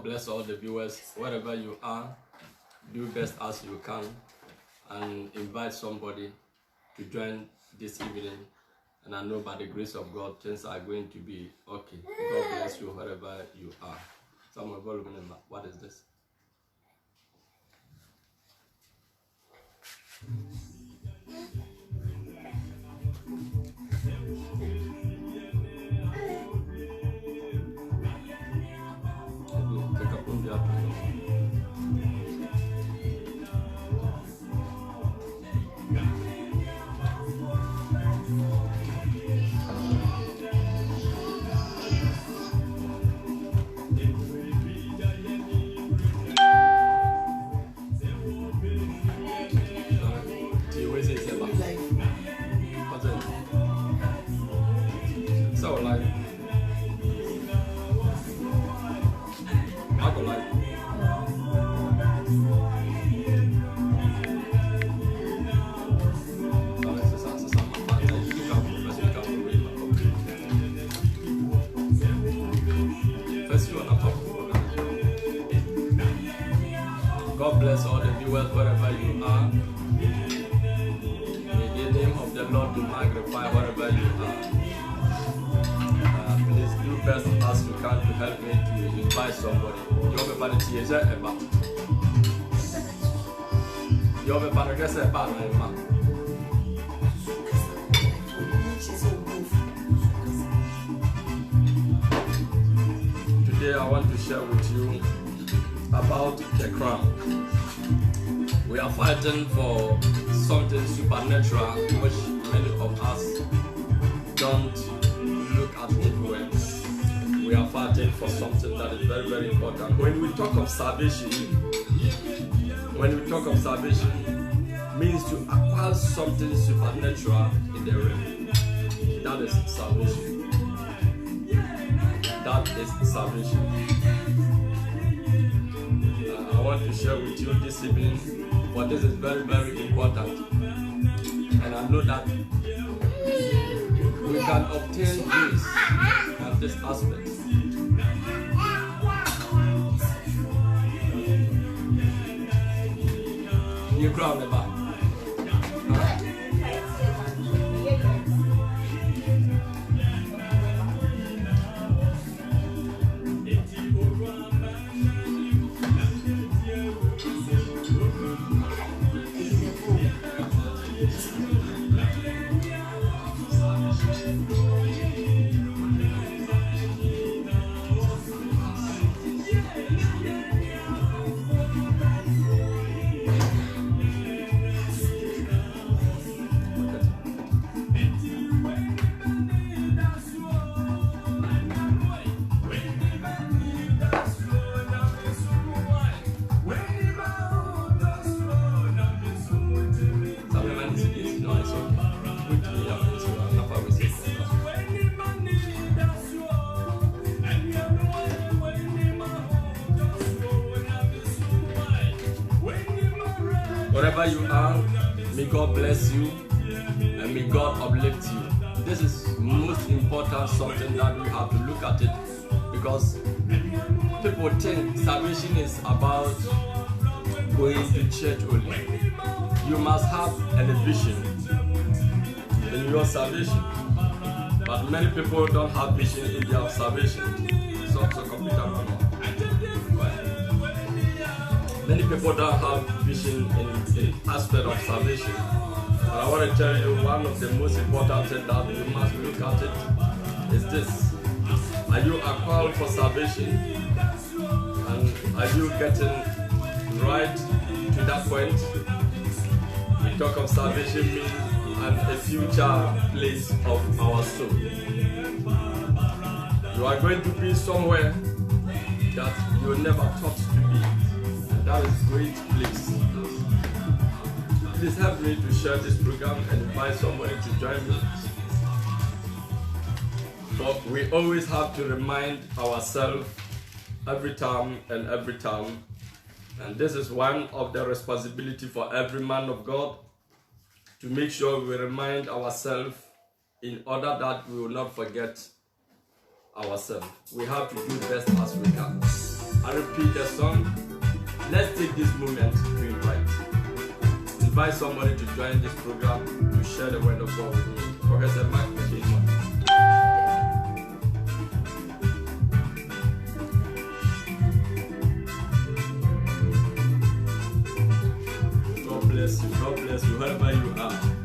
bless all the viewers. Wherever you are, do best as you can and invite somebody to join this evening. And I know by the grace of God, things are going to be okay. God bless you wherever you are. Someone go remember, what is this? God bless all the viewers wherever you are. May the name of the Lord be magnified wherever you are. Please do best as you can to help me to invite somebody. Today I want to share with you about the crown. We are fighting for something supernatural which many of us don't look at it well. We are fighting for something that is very, very important. When we talk of salvation, means to acquire something supernatural in the realm. That is salvation. That is salvation. I want to share with you this evening, but this is very, very important. And I know that we can obtain this at this aspect. You crown the back. Wherever you are, may God bless you and may God uplift you. This is most important, something that we have to look at it, because people think salvation is about going to church only. You must have a vision in your salvation, but many people don't have vision in their salvation. So computer. Many people don't have vision in the aspect of salvation. But I want to tell you, one of the most important things that you must look at it is this. Are you called for salvation? And are you getting right to that point? We talk of salvation means a future place of our soul. You are going to be somewhere that you never thought to be. That is a great place. Please help me to share this program and invite somebody to join me. But we always have to remind ourselves every time, and this is one of the responsibility for every man of God, to make sure we remind ourselves in order that we will not forget ourselves. We have to do best as we can. I repeat the song. Let's take this moment to invite somebody to join this program to share the word of God with me. Professor Mike, God bless you, wherever you are.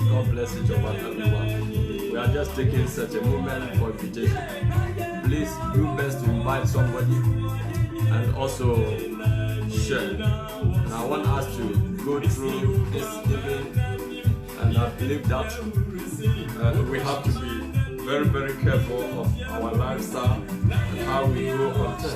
God bless each of us, everyone. We are just taking such a moment for invitation. Please do best to invite somebody and also share. And I want us to go through this evening, and I believe that we have to be very, very careful of our lifestyle and how we go on church.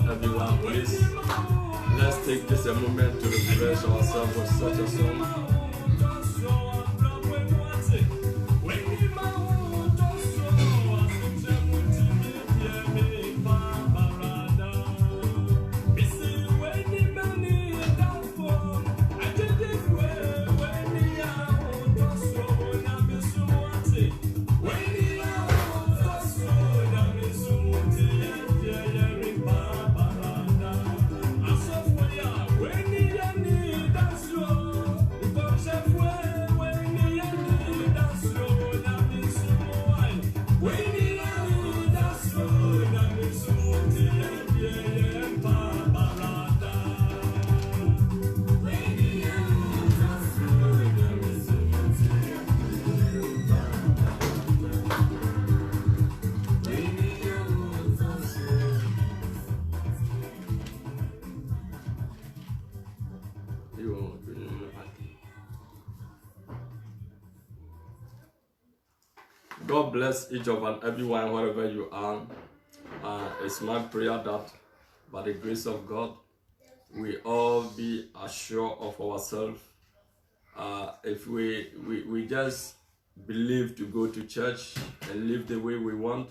Everyone, please, let's take this a moment to refresh ourselves with such a song. God bless each of and everyone wherever you are. It's my prayer that by the grace of God, we all be assured of ourselves. If we just believe to go to church and live the way we want,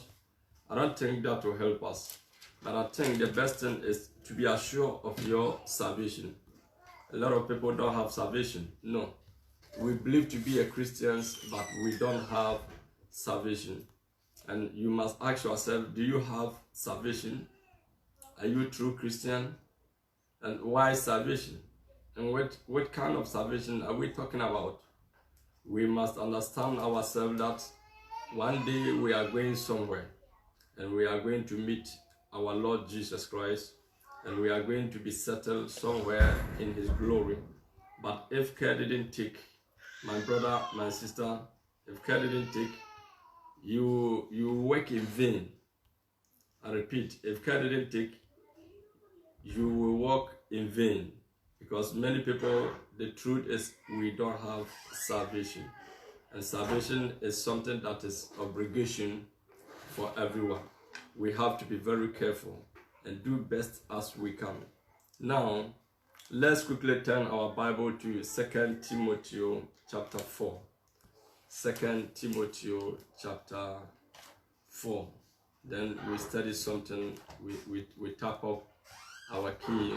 I don't think that will help us. But I think the best thing is to be assured of your salvation. A lot of people don't have salvation. No. We believe to be a Christians, but we don't have salvation. And you must ask yourself, do you have salvation? Are you a true Christian? And why salvation? And what kind of salvation are we talking about? We must understand ourselves that one day we are going somewhere and we are going to meet our Lord Jesus Christ and we are going to be settled somewhere in his glory. But if care didn't take, my brother, my sister, if care didn't take, you work in vain. I repeat, if care didn't take, you will work in vain, because many people, the truth is we don't have salvation, and salvation is something that is obligation for everyone. We have to be very careful and do best as we can. Now let's quickly turn our Bible to 2 Timothy chapter 4. 2 Timothy chapter 4. Then we study something, we tap up our key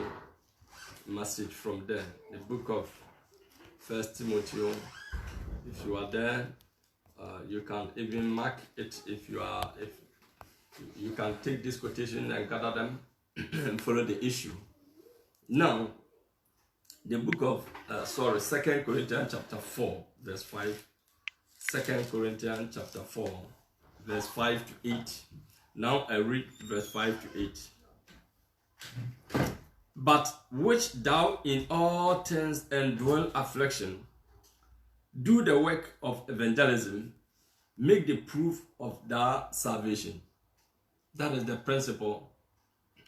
message from there. The book of 1 Timothy. If you are there, you can even mark it. If you can take this quotation and gather them and follow the issue. Now, the book of 2 Corinthians chapter 4, verse 5. 2 Corinthians chapter 4, verse 5 to 8. Now I read verse 5 to 8. But which thou in all things endure affliction, do the work of evangelism, make the proof of thy salvation. That is the principle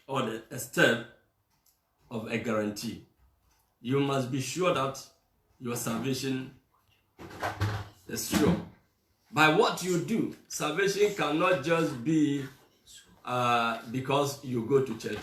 or the step of a guarantee. You must be sure that your salvation is sure. By what you do, salvation cannot just be because you go to church.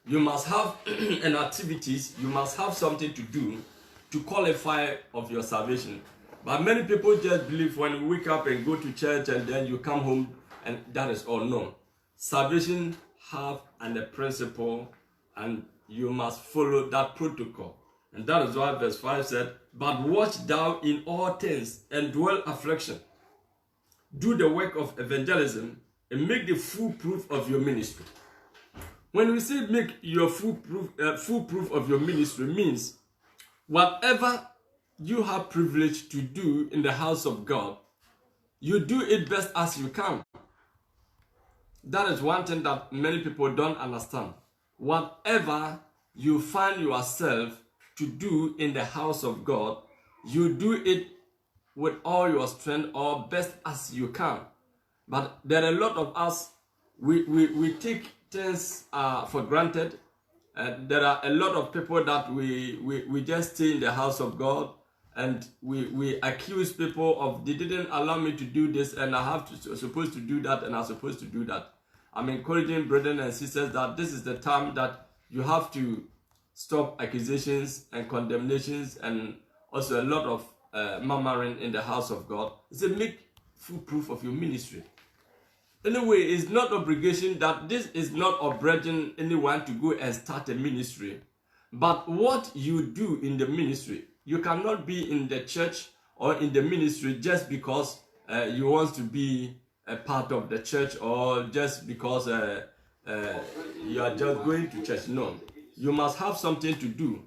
You must have an activities, you must have something to do to qualify of your salvation. But many people just believe when you wake up and go to church and then you come home and that is all. No. Salvation have a principle and you must follow that protocol. And that is why verse 5 said, but watch thou in all things and dwell affliction. Do the work of evangelism and make the full proof of your ministry. When we say make your full proof of your ministry, means whatever you have privilege to do in the house of God, you do it best as you can. That is one thing that many people don't understand. Whatever you find yourself to do in the house of God, you do it with all your strength or best as you can. But there are a lot of us, we take things for granted. There are a lot of people that we just stay in the house of God and we accuse people of they didn't allow me to do this and I have to supposed to do that and I'm supposed to do that. I'm encouraging brethren and sisters that this is the time that you have to stop accusations and condemnations and also a lot of murmuring in the house of God. It's a make full proof of your ministry. Anyway, it's not obligation that this is not obliging anyone to go and start a ministry. But what you do in the ministry, you cannot be in the church or in the ministry just because you want to be a part of the church or just because you are just going to church. No, you must have something to do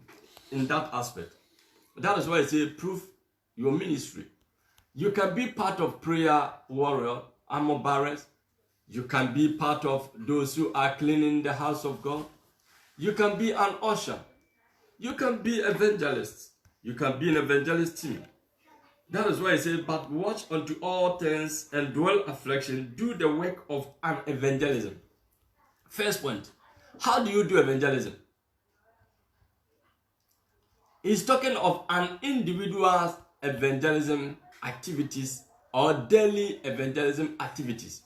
in that aspect. That is why I say prove your ministry. You can be part of prayer warrior, armor bearers. You can be part of those who are cleaning the house of God. You can be an usher. You can be evangelist. You can be an evangelist team. That is why I say, but watch unto all things and dwell affliction. Do the work of an evangelism. First point, how do you do evangelism? He's talking of an individual evangelism activities or daily evangelism activities.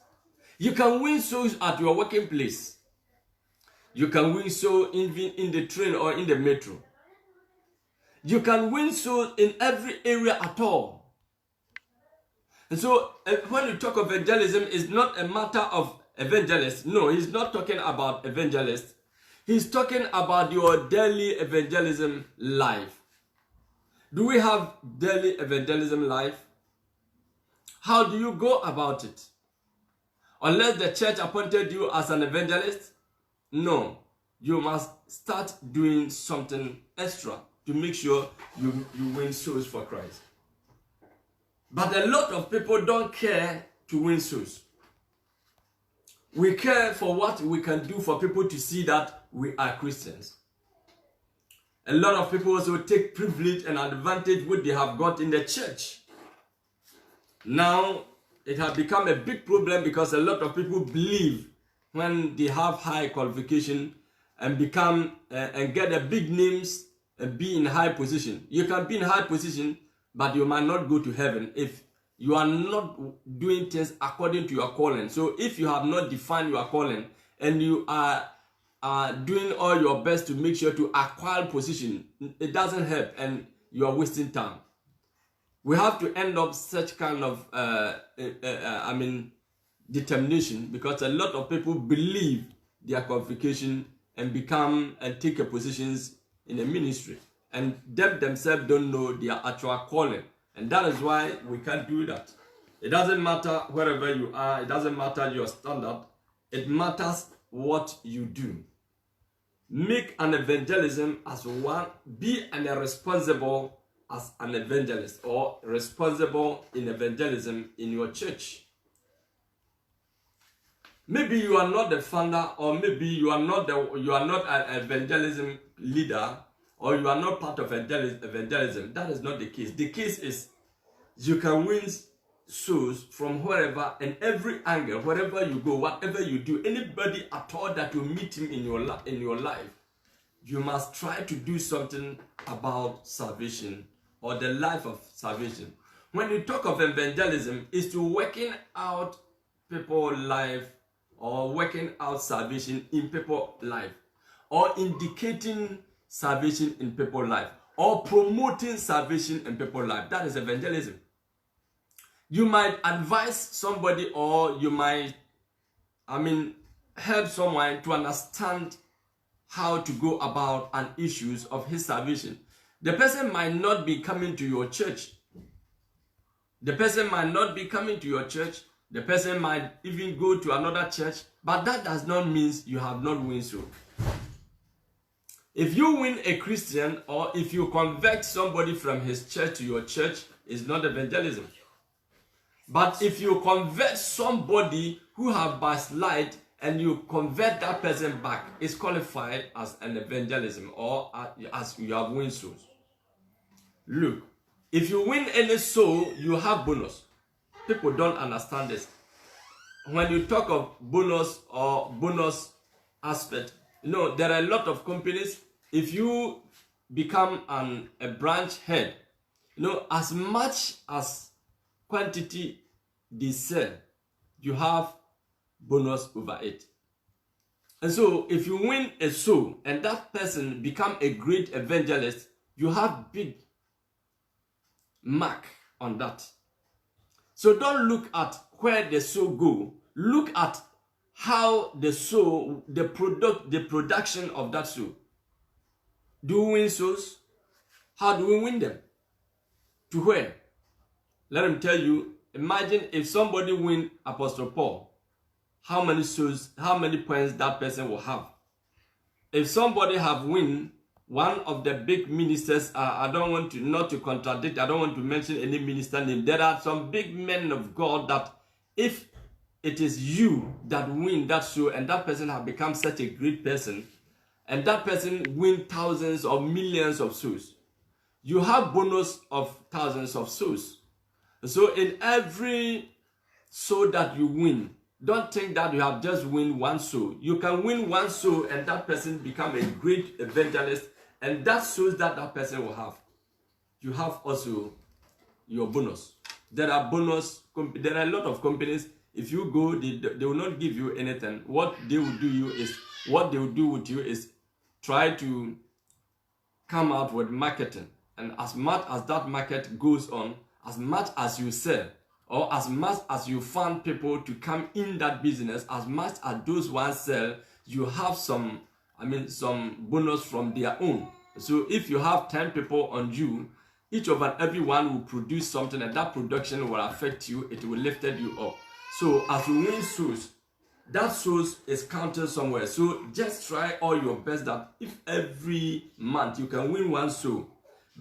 You can win souls at your working place. You can win souls even in the train or in the metro. You can win souls in every area at all. And so when you talk of evangelism, it's not a matter of evangelists. No, he's not talking about evangelists. He's talking about your daily evangelism life. Do we have daily evangelism life? How do you go about it? Unless the church appointed you as an evangelist, no. You must start doing something extra to make sure you win souls for Christ. But a lot of people don't care to win souls. We care for what we can do for people to see that we are Christians. A lot of people also take privilege and advantage what they have got in the church. Now, it has become a big problem because a lot of people believe when they have high qualification and become and get a big names and be in high position. You can be in high position, but you might not go to heaven if you are not doing things according to your calling. So if you have not defined your calling and you are doing all your best to make sure to acquire position, it doesn't help and you are wasting time. We have to end up such kind of determination, because a lot of people believe their qualification and become and take a positions in a ministry, and themselves don't know their actual calling, and that is why we can't do that. It doesn't matter wherever you are, it doesn't matter your standard, it matters what you do. Make an evangelism as one, be responsible as an evangelist or responsible in evangelism in your church. Maybe you are not the founder, or maybe you are not an evangelism leader, or you are not part of evangelism. That is not the case. The case is you can win souls from wherever and every angle, wherever you go, whatever you do, anybody at all that you meet him in your life, you must try to do something about salvation or the life of salvation. When you talk of evangelism, it's to working out people's life or working out salvation in people's life, or indicating salvation in people's life, or promoting salvation in people's life. That is evangelism. You might advise somebody, or you might, help someone to understand how to go about an issues of his salvation. The person might not be coming to your church. The person might not be coming to your church. The person might even go to another church, but that does not mean you have not won soul. If you win a Christian, or if you convert somebody from his church to your church, it's not evangelism. But if you convert somebody who have backslid and you convert that person back, it's qualified as an evangelism, or as you have won souls. Look, if you win any soul, you have bonus. People don't understand this. When you talk of bonus or bonus aspect, there are a lot of companies. If you become a branch head, as much as quantity they sell, you have bonus over it. And so if you win a soul and that person become a great evangelist, you have big mark on that. So don't look at where the soul go. Look at how the soul, the production of that soul. Do we win souls? How do we win them? To where? Let him tell you. Imagine if somebody win Apostle Paul, how many souls, how many points that person will have. If somebody have win one of the big ministers, I don't want to, not to contradict, I don't want to mention any minister name. There are some big men of God that if it is you that win that soul and that person have become such a great person, and that person win thousands or millions of souls, you have bonus of thousands of souls. So in every soul that you win, don't think that you have just win one soul. You can win one soul and that person become a great evangelist, and that shows that that person will have. You have also your bonus. There are bonus. There are a lot of companies. If you go, they will not give you anything. What they will do you is what they will do with you is try to come out with marketing. And as much as that market goes on, as much as you sell, or as much as you find people to come in that business, as much as those ones sell, you have some bonus from their own. So if you have 10 people on you, each of and every one will produce something, and that production will affect you. It will lift you up. So as you win souls, that souls is counted somewhere. So just try all your best that if every month you can win one soul,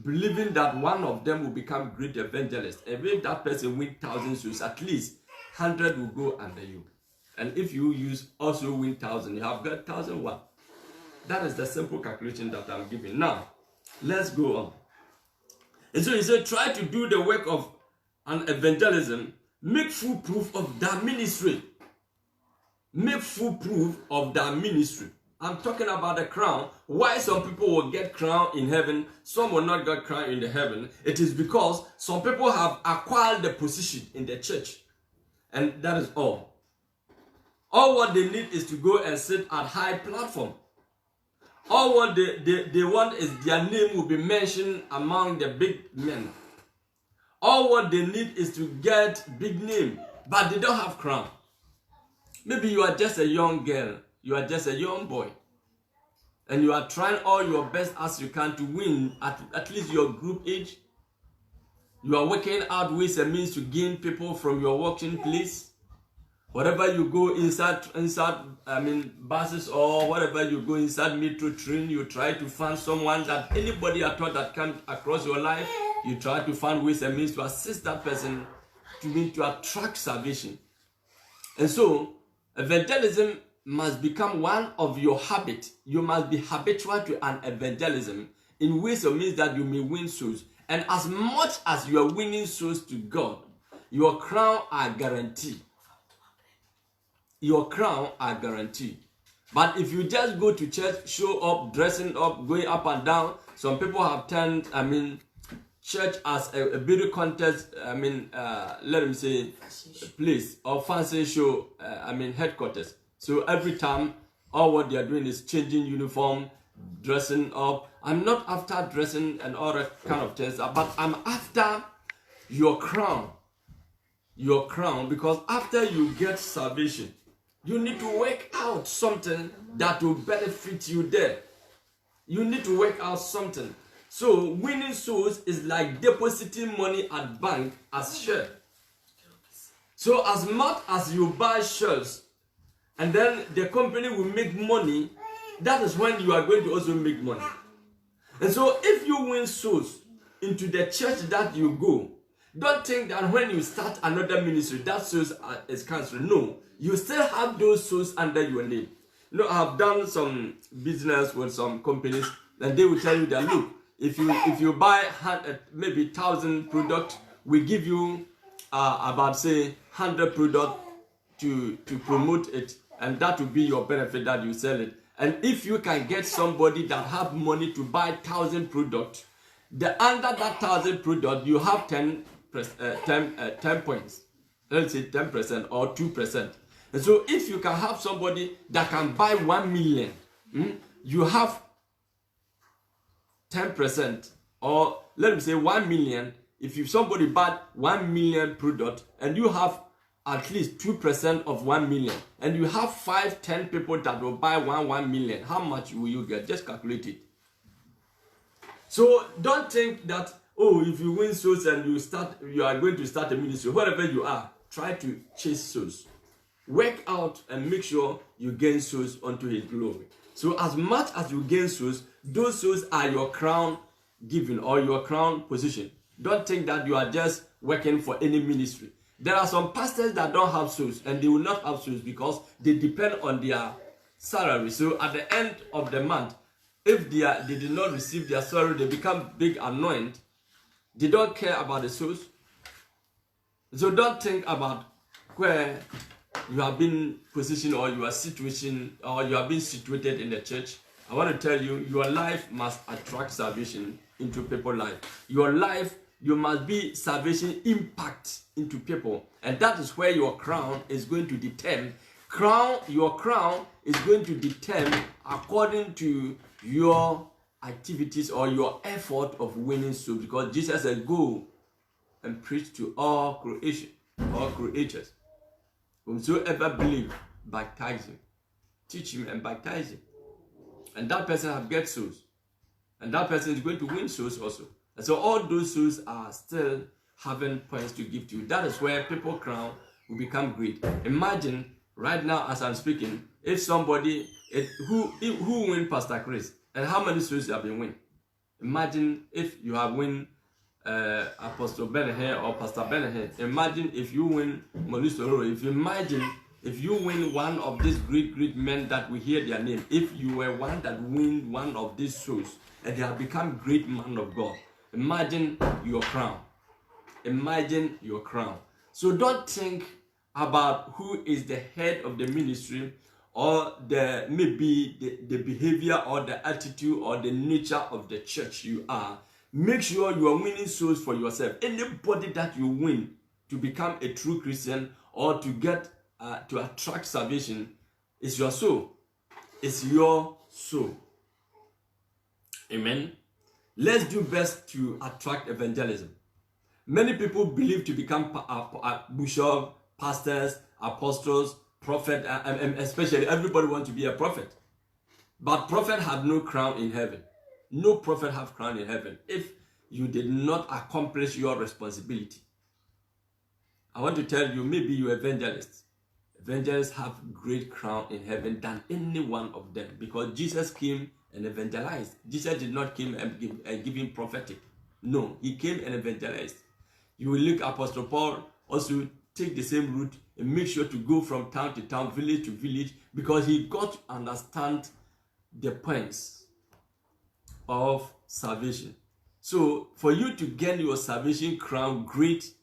believing that one of them will become great evangelist. And if that person win 1,000 souls, at least 100 will go under you. And if you also win 1,000, you have got 1,001. That is the simple calculation that I'm giving. Now, let's go on. And so he said, try to do the work of an evangelism. Make full proof of that ministry. Make full proof of that ministry. I'm talking about the crown. Why some people will get crown in heaven, some will not get crown in the heaven. It is because some people have acquired the position in the church. And that is all. All what they need is to go and sit at high platform. All what they want is their name will be mentioned among the big men. All what they need is to get big name, but they don't have crown. Maybe you are just a young girl, you are just a young boy, and you are trying all your best as you can to win at least your group age. You are working out ways and means to gain people from your working place. Whatever you go inside buses, or whatever you go inside metro train, you try to find someone that anybody at all that comes across your life, you try to find ways and means to assist that person to attract salvation. And so, evangelism must become one of your habits. You must be habitual to an evangelism in ways or means that you may win souls. And as much as you are winning souls to God, your crown are guaranteed. Your crown are guaranteed. But if you just go to church, show up, dressing up, going up and down, some people have turned, church as a beauty contest, let me say, place or fancy show, headquarters. So every time, all what they are doing is changing uniform, dressing up. I'm not after dressing and all that kind of things, but I'm after your crown. Your crown, because after you get salvation, you need to work out something that will benefit you there. You need to work out something. So winning souls is like depositing money at bank as share. So as much as you buy shares and then the company will make money, that is when you are going to also make money. And so if you win souls into the church that you go, don't think that when you start another ministry, that souls is cancelled. No, you still have those souls under your name. You know, I have done some business with some companies, and they will tell you that, look, if you buy maybe 1,000 products, we give you about say 100 products to promote it, and that will be your benefit that you sell it. And if you can get somebody that have money to buy 1,000 products, under that 1,000 product you have 10 points. Let's say 10% or 2%. And so if you can have somebody that can buy 1 million, you have 10%, or let me say 1 million. If somebody buy 1 million product and you have at least 2% of 1 million, and you have 5-10 people that will buy 1 million, how much will you get? Just calculate it. So don't think that, oh, if you win souls and you are going to start a ministry, wherever you are, try to chase souls. Work out and make sure you gain souls unto his glory. So as much as you gain souls, those souls are your crown giving or your crown position. Don't think that you are just working for any ministry. There are some pastors that don't have souls, and they will not have souls because they depend on their salary. So at the end of the month, if they did not receive their salary, they become big annoyed. They don't care about the souls. So don't think about where you have been positioned or your situation, or you have been situated in the church. I want to tell you, your life must attract salvation into people's life. Your life, you must be salvation impact into people. And that is where your crown is going to determine your crown is going to determine according to your activities or your effort of winning souls. Because Jesus said, go and preach to all creation, all creatures. Whomsoever believe, baptize him. Teach him and baptize him. And that person have get souls. And that person is going to win souls also. And so all those souls are still having points to give to you. That is where people crown will become great. Imagine right now as I'm speaking, if somebody who win Pastor Chris, and how many souls you have been win? Imagine if you have win Apostle Benehe or Pastor Benehe. Imagine if you win Monisoro. Imagine if you win one of these great men that we hear their name. If you were one that win one of these souls and they have become great man of God. Imagine your crown. Imagine your crown. So don't think about who is the head of the ministry or maybe the behavior or the attitude or the nature of the church you are. Make sure you are winning souls for yourself. Anybody that you win to become a true Christian or to get to attract salvation is your soul. It's your soul. Amen. Let's do best to attract evangelism. Many people believe to become bishop, pastors, apostles, prophet, and especially everybody wants to be a prophet. But prophet have no crown in heaven. No prophet have crown in heaven if you did not accomplish your responsibility. I want to tell you, maybe you're evangelists. Evangelists have great crown in heaven than any one of them because Jesus came and evangelized. Jesus did not come and give him prophetic. No, he came and evangelized. You will look Apostle Paul also take the same route and make sure to go from town to town, village to village, because he got to understand the points of salvation. So for you to gain your salvation crown great,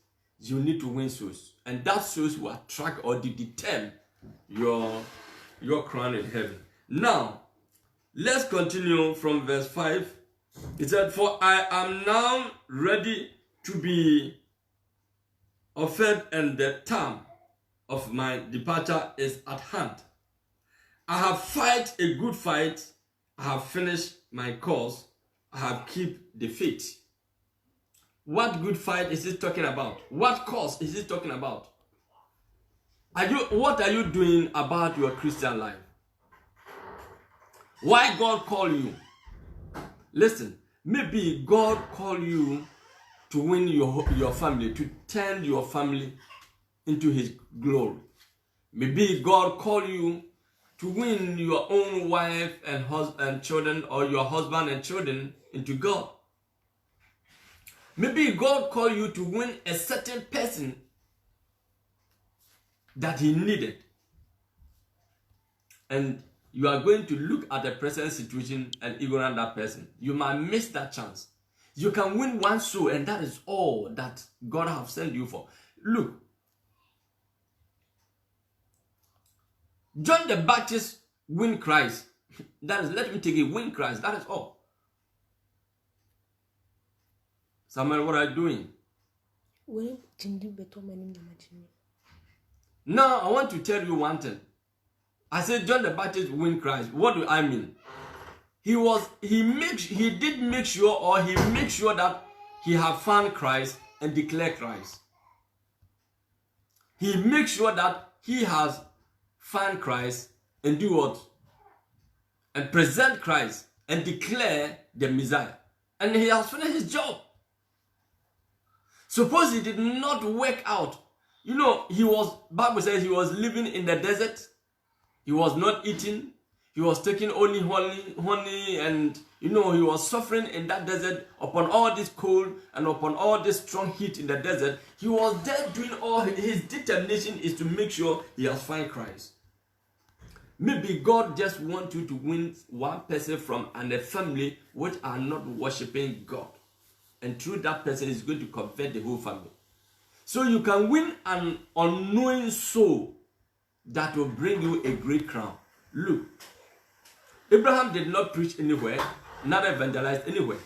you need to win souls. And that souls will attract or determine your crown in heaven. Now, let's continue from verse 5. It said, for I am now ready to be offered, and the time of my departure is at hand. I have fight a good fight. I have finished my course. I have kept the faith. What good fight is it talking about? What course is it talking about? What are you doing about your Christian life? Why God call you? Listen, maybe God call you to win your family, to turn your family into his glory. Maybe God call you to win your own wife and children, or your husband and children into God. Maybe God call you to win a certain person that he needed. And you are going to look at the present situation and ignore that person. You might miss that chance. You can win one soul, and that is all that God has sent you for. Look, John the Baptist win Christ. That is, let me take it, win Christ. That is all. Samuel, what are you doing? Now, I want to tell you one thing. I said John the Baptist win Christ. What do I mean? He did make sure that he have found Christ and declared Christ. He makes sure that he has found Christ and do what? And present Christ and declare the Messiah. And he has finished his job. Suppose he did not work out. You know, Bible says he was living in the desert. He was not eating. He was taking only honey, and he was suffering in that desert upon all this cold and upon all this strong heat in the desert. He was there doing all his determination is to make sure he has found Christ. Maybe God just wants you to win one person from a family which are not worshiping God. And through that person is going to convert the whole family. So you can win an unknowing soul that will bring you a great crown. Look, Abraham did not preach anywhere, not evangelize anywhere.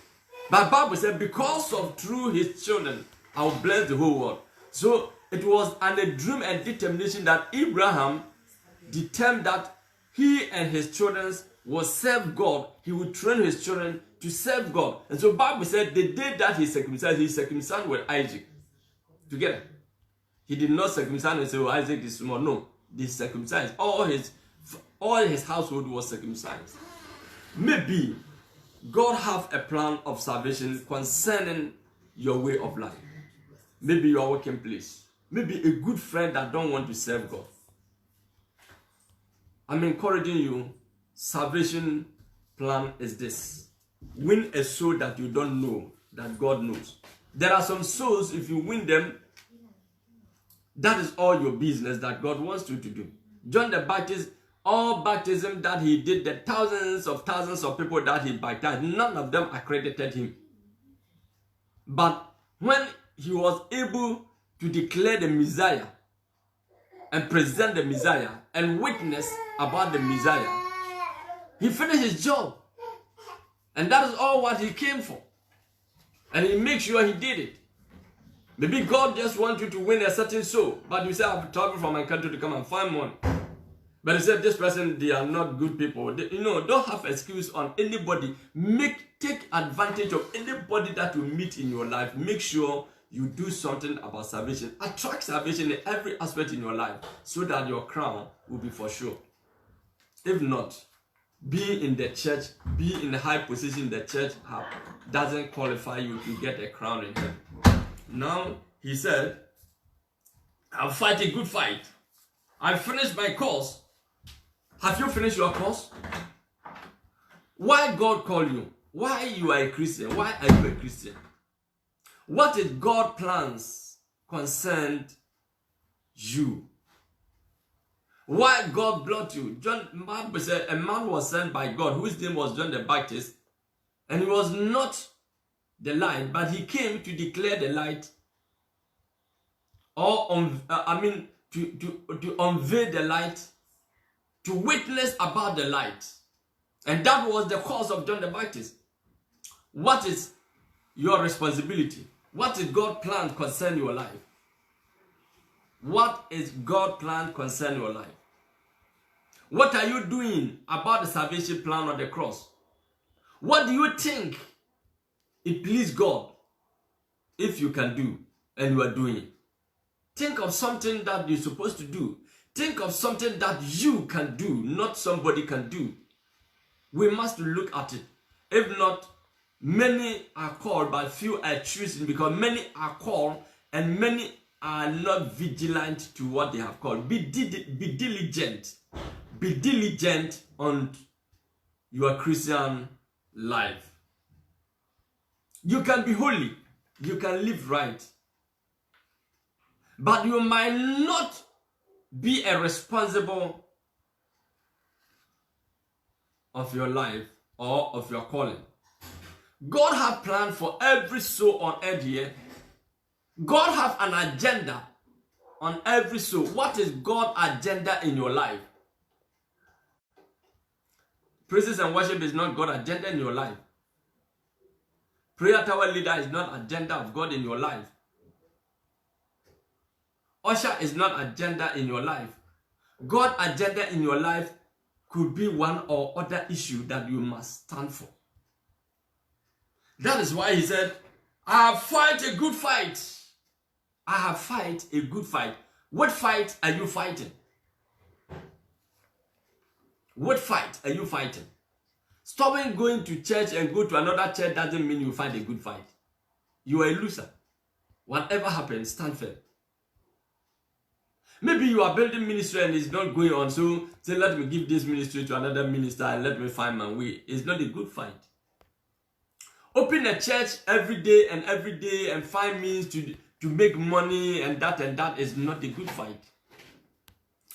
But Bible said, because of through his children, I will bless the whole world. So it was a dream and determination that Abraham the term that he and his children will serve God. He will train his children to serve God. And so Bible said the day that he circumcised with Isaac together. He did not circumcise and say, oh, Isaac is small. No, they circumcised. All his household was circumcised. Maybe God have a plan of salvation concerning your way of life. Maybe your working place. Maybe a good friend that don't want to serve God. I'm encouraging you. Salvation plan is this. Win a soul that you don't know, that God knows. There are some souls, if you win them, that is all your business that God wants you to do. John the Baptist, all baptism that he did, the thousands of people that he baptized, none of them accredited him. But when he was able to declare the Messiah and present the Messiah and witness about the Messiah, he finished his job. And that is all what he came for. And he makes sure he did it. Maybe God just wants you to win a certain soul, but you say, I've traveled from my country to come and find one. But he said, this person, they are not good people. Don't have excuse on anybody. Take advantage of anybody that you meet in your life. Make sure you do something about salvation. Attract salvation in every aspect in your life so that your crown will be for sure. If not, being in the church, being in a high position in the church doesn't qualify you to get a crown in heaven. Now, he said, I'll fight a good fight. I finished my course. Have you finished your course? Why God called you? Why you are a Christian? Why are you a Christian? What is God's plans concerned you? Why God brought you? Bible said a man was sent by God whose name was John the Baptist, and he was not the light, but he came to declare the light, or to unveil the light, to witness about the light. And that was the cause of John the Baptist. What is your responsibility? What is God's plan concerning your life? What is God's plan concerning your life? What are you doing about the salvation plan on the cross? What do you think it pleases God if you can do and you are doing? Think of something that you're supposed to do. Think of something that you can do, not somebody can do. We must look at it. If not, many are called, but few are choosing, because many are called and many are not vigilant to what they have called. Be diligent. Be diligent on your Christian life. You can be holy. You can live right. But you might not be a responsible of your life or of your calling. God has planned for every soul on earth here. God has an agenda on every soul. What is God's agenda in your life? Praises and worship is not God's agenda in your life. Prayer tower leader is not agenda of God in your life. Usher is not agenda in your life. God's agenda in your life could be one or other issue that you must stand for. That is why he said, I have fight a good fight. I have fight a good fight. What fight are you fighting? What fight are you fighting? Stopping going to church and go to another church doesn't mean you fight a good fight. You are a loser. Whatever happens, stand firm. Maybe you are building ministry and it's not going on, so say, let me give this ministry to another minister and let me find my way. It's not a good fight. Open a church every day and find means to make money and that is not a good fight.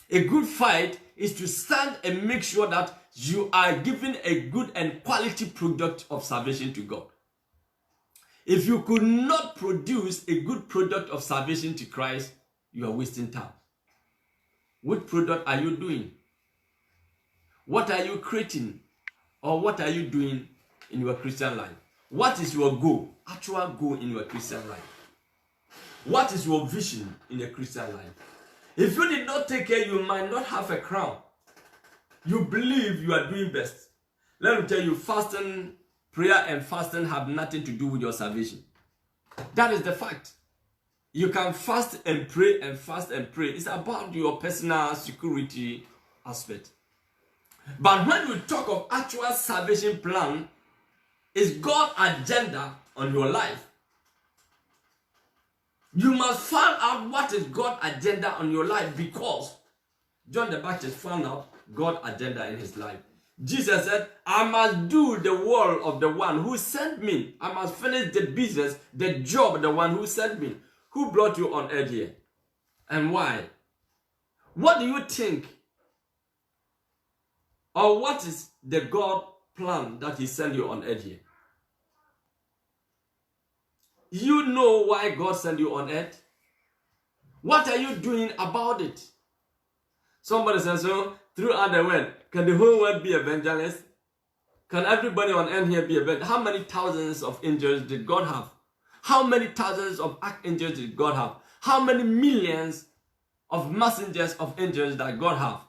A good fight is to stand and make sure that you are giving a good and quality product of salvation to God. If you could not produce a good product of salvation to Christ, you are wasting time. What product are you doing? What are you creating? Or what are you doing in your Christian life? What is your goal? Actual goal in your Christian life? What is your vision in a Christian life? If you did not take care, you might not have a crown. You believe you are doing best. Let me tell you, fasting, prayer and fasting have nothing to do with your salvation. That is the fact. You can fast and pray and fast and pray. It's about your personal security aspect. But when you talk of actual salvation plan, it's God's agenda on your life. You must find out what is God's agenda on your life, because John the Baptist found out God's agenda in his life. Jesus said, I must do the will of the one who sent me. I must finish the business, the job of the one who sent me. Who brought you on earth here? And why? What do you think? Or what is the God plan that he sent you on earth here? You know why God sent you on earth? What are you doing about it? Somebody says, so throughout the world, can the whole world be evangelist? Can everybody on earth here be evangelist? How many thousands of angels did God have? How many thousands of archangels did God have? How many millions of messengers of angels that God have?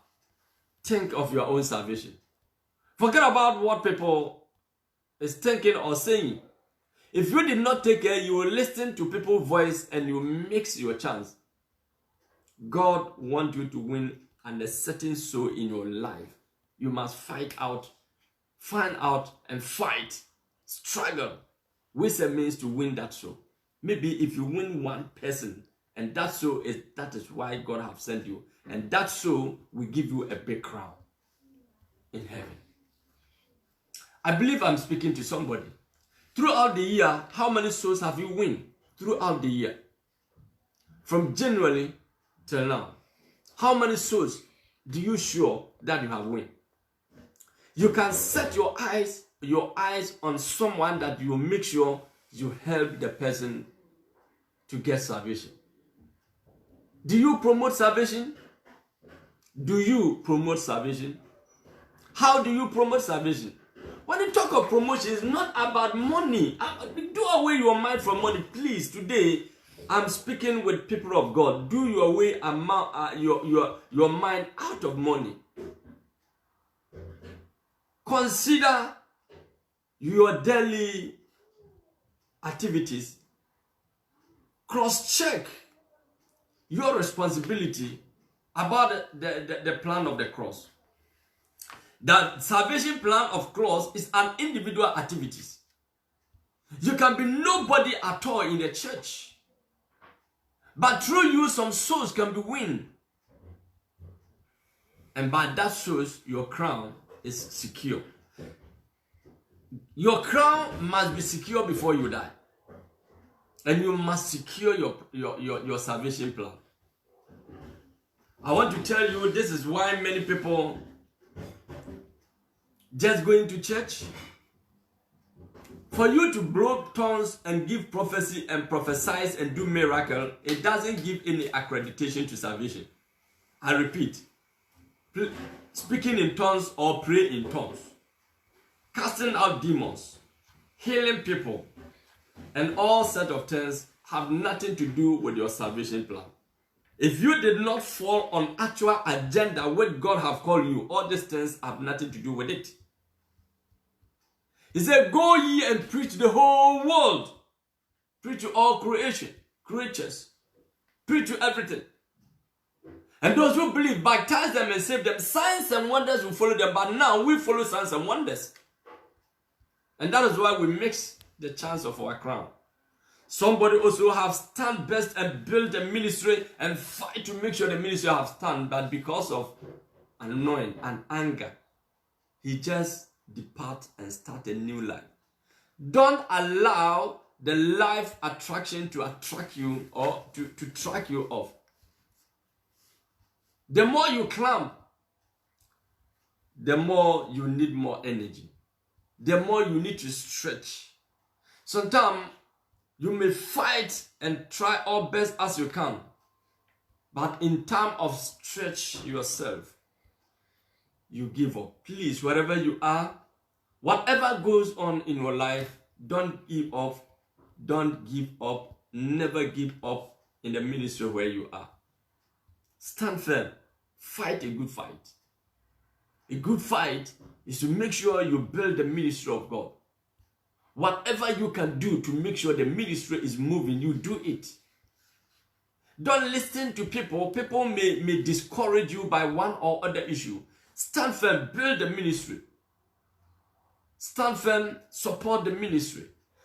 Think of your own salvation. Forget about what people is thinking or saying. If you did not take care, you will listen to people's voice and you mix your chance. God wants you to win a certain soul in your life. You must fight out, find out and fight, struggle with a means to win that soul. Maybe if you win one person, and that is why God have sent you, and that soul will give you a big crown in heaven. I believe I'm speaking to somebody. Throughout the year, how many souls have you won throughout the year? From January till now, how many souls do you show that you have won? You can set your eyes on someone that you make sure you help the person to get salvation. Do you promote salvation? Do you promote salvation? How do you promote salvation? When you talk of promotion, it's not about money. Do away your mind from money, please. Today, I'm speaking with people of God. Do your way your mind out of money. Consider your daily activities. Cross-check your responsibility about the plan of the cross. The salvation plan of cross is an individual activities. You can be nobody at all in the church, but through you some souls can be won, and by that souls your crown is secure. Your crown must be secure before you die, and you must secure your salvation plan. I want to tell you, this is why many people just going to church. For you to blow tongues and give prophecy and prophesize and do miracle, it doesn't give any accreditation to salvation. I repeat, speaking in tongues or pray in tongues, casting out demons, healing people, and all set of things have nothing to do with your salvation plan. If you did not fall on actual agenda what God have called you, all these things have nothing to do with it. He said, go ye and preach the whole world. Preach to all creatures. Preach to everything. And those who believe, baptize them and save them. Signs and wonders will follow them. But now we follow signs and wonders. And that is why we mix the chance of our crown. Somebody also have stand best and build a ministry and fight to make sure the ministry have stand. But because of annoying and anger, he just depart and start a new life. Don't allow the life attraction to attract you or to track you off. The more you climb, the more you need more energy. The more you need to stretch. Sometimes you may fight and try all best as you can. But in time of stretch yourself, you give up. Please, wherever you are, whatever goes on in your life, don't give up. Don't give up. Never give up in the ministry where you are. Stand firm. Fight a good fight. A good fight is to make sure you build the ministry of God. Whatever you can do to make sure the ministry is moving, you do it. Don't listen to people. People may discourage you by one or other issue. Stand firm, build the ministry. Stand firm, support the ministry.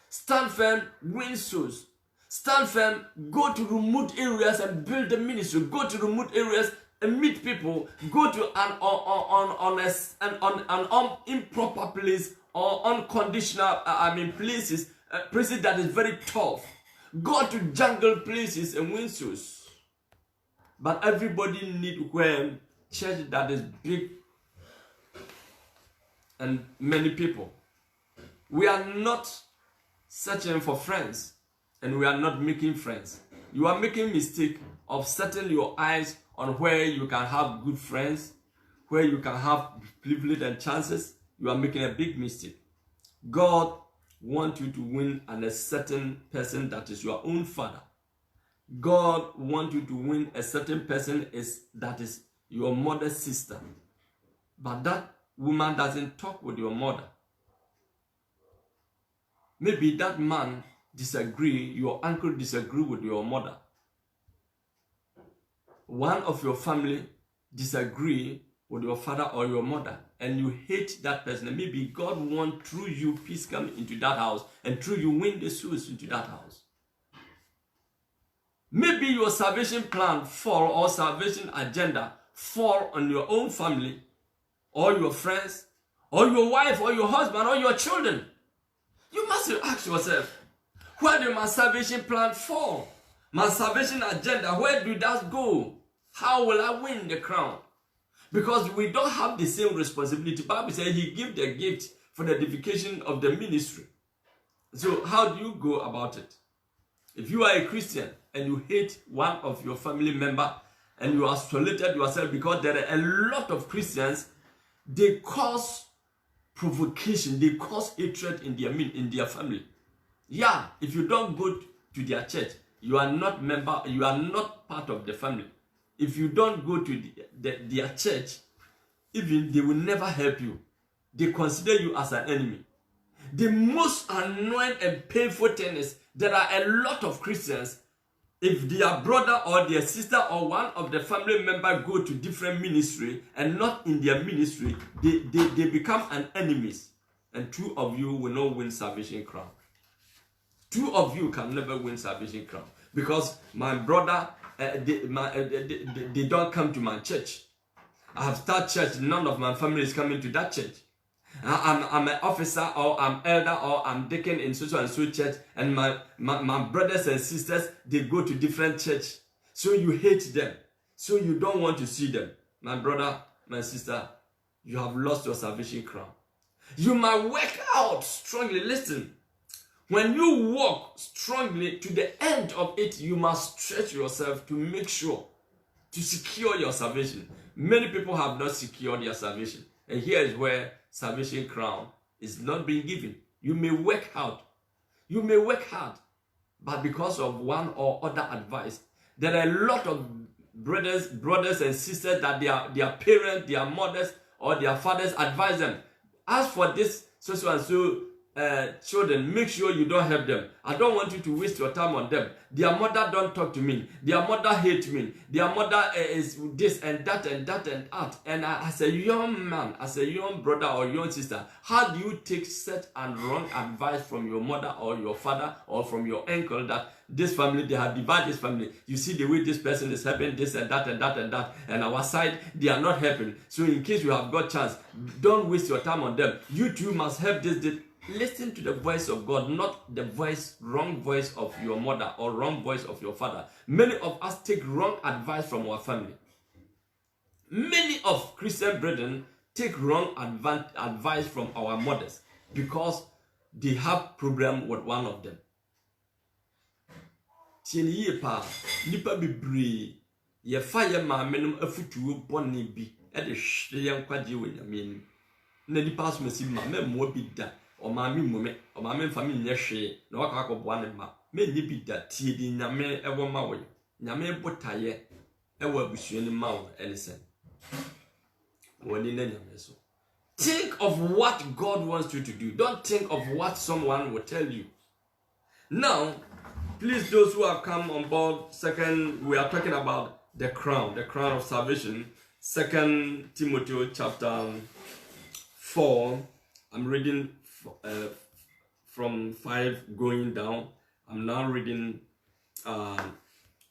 Stand firm, win souls. Stand firm, go to remote areas and build the ministry. Go to remote areas and meet people. Go to an improper place or unconditional, places that is very tough. Go to jungle places and win souls. But everybody need a church that is big and many people. We are not searching for friends, and we are not making friends. You are making mistake of setting your eyes on where you can have good friends, where you can have privilege and chances. You are making a big mistake. God wants you to win a certain person that is your own father. God wants you to win a certain person that is your mother's sister. But that woman doesn't talk with your mother. Maybe that man your uncle disagree with your mother. One of your family disagree with your father or your mother, and you hate that person. And maybe God wants through you peace come into that house, and through you win the souls into that house. Maybe your salvation plan fall, or salvation agenda fall on your own family, or your friends, or your wife, or your husband, or your children. You must ask yourself, where did my salvation plan fall? My salvation agenda, where did that go? How will I win the crown? Because we don't have the same responsibility. The Bible says he gave the gift for the edification of the ministry. So how do you go about it? If you are a Christian and you hate one of your family member and you isolated yourself, because there are a lot of Christians, they cause provocation, they cause hatred in their family. Yeah, if you don't go to their church, you are not part of the family. If you don't go to their church, even they will never help you. They consider you as an enemy. The most annoying and painful thing is there are a lot of Christians, if their brother or their sister or one of the family member go to different ministry and not in their ministry, they become an enemies. And two of you will not win salvation crown. Two of you can never win salvation crown. Because my brother, they don't come to my church. I have started church, none of my family is coming to that church. I'm an officer, or I'm elder, or I'm deacon in so and so church, and my brothers and sisters, they go to different church. So you hate them. So you don't want to see them. My brother, my sister, you have lost your salvation crown. You might work out strongly. Listen, when you walk strongly to the end of it, you must stretch yourself to make sure to secure your salvation. Many people have not secured their salvation. And here is where salvation crown is not being given. You may work hard. You may work hard. But because of one or other advice, there are a lot of brothers and sisters that their parents, their mothers, or their fathers advise them. As for this so and so children, make sure you don't help them. I don't want you to waste your time on them. Their mother don't talk to me. Their mother hates me. Their mother is this and that and that and that. And as a young man, as a young brother or young sister, how do you take such and wrong advice from your mother or your father or from your uncle that this family, they have divided this family? You see the way this person is helping this and that and that and that, and our side, they are not helping. So in case you have got chance, don't waste your time on them. You too must help this. Listen to the voice of God, not the wrong voice of your mother or wrong voice of your father. Many of us take wrong advice from our family. Many of Christian brethren take wrong advice from our mothers because they have problem with one of them. Tieniye pa nipa bebre ye fa ye ma menum afutuo bone bi e de hwe ye nkwaje wonyame anim. Na nipa asomasi ma memmo bi da o ma mi mume o ma me family nye hwe na waka akọboa ne ma me nyi bi da tie di nyame ewo ma wo nyame botaye ewo abusua ni ma wo elisen. Think of what God wants you to do. Don't think of what someone will tell you. Now, please, those who have come on board, we are talking about the crown of salvation. 2 Timothy chapter 4. I'm reading from 5 going down. I'm now reading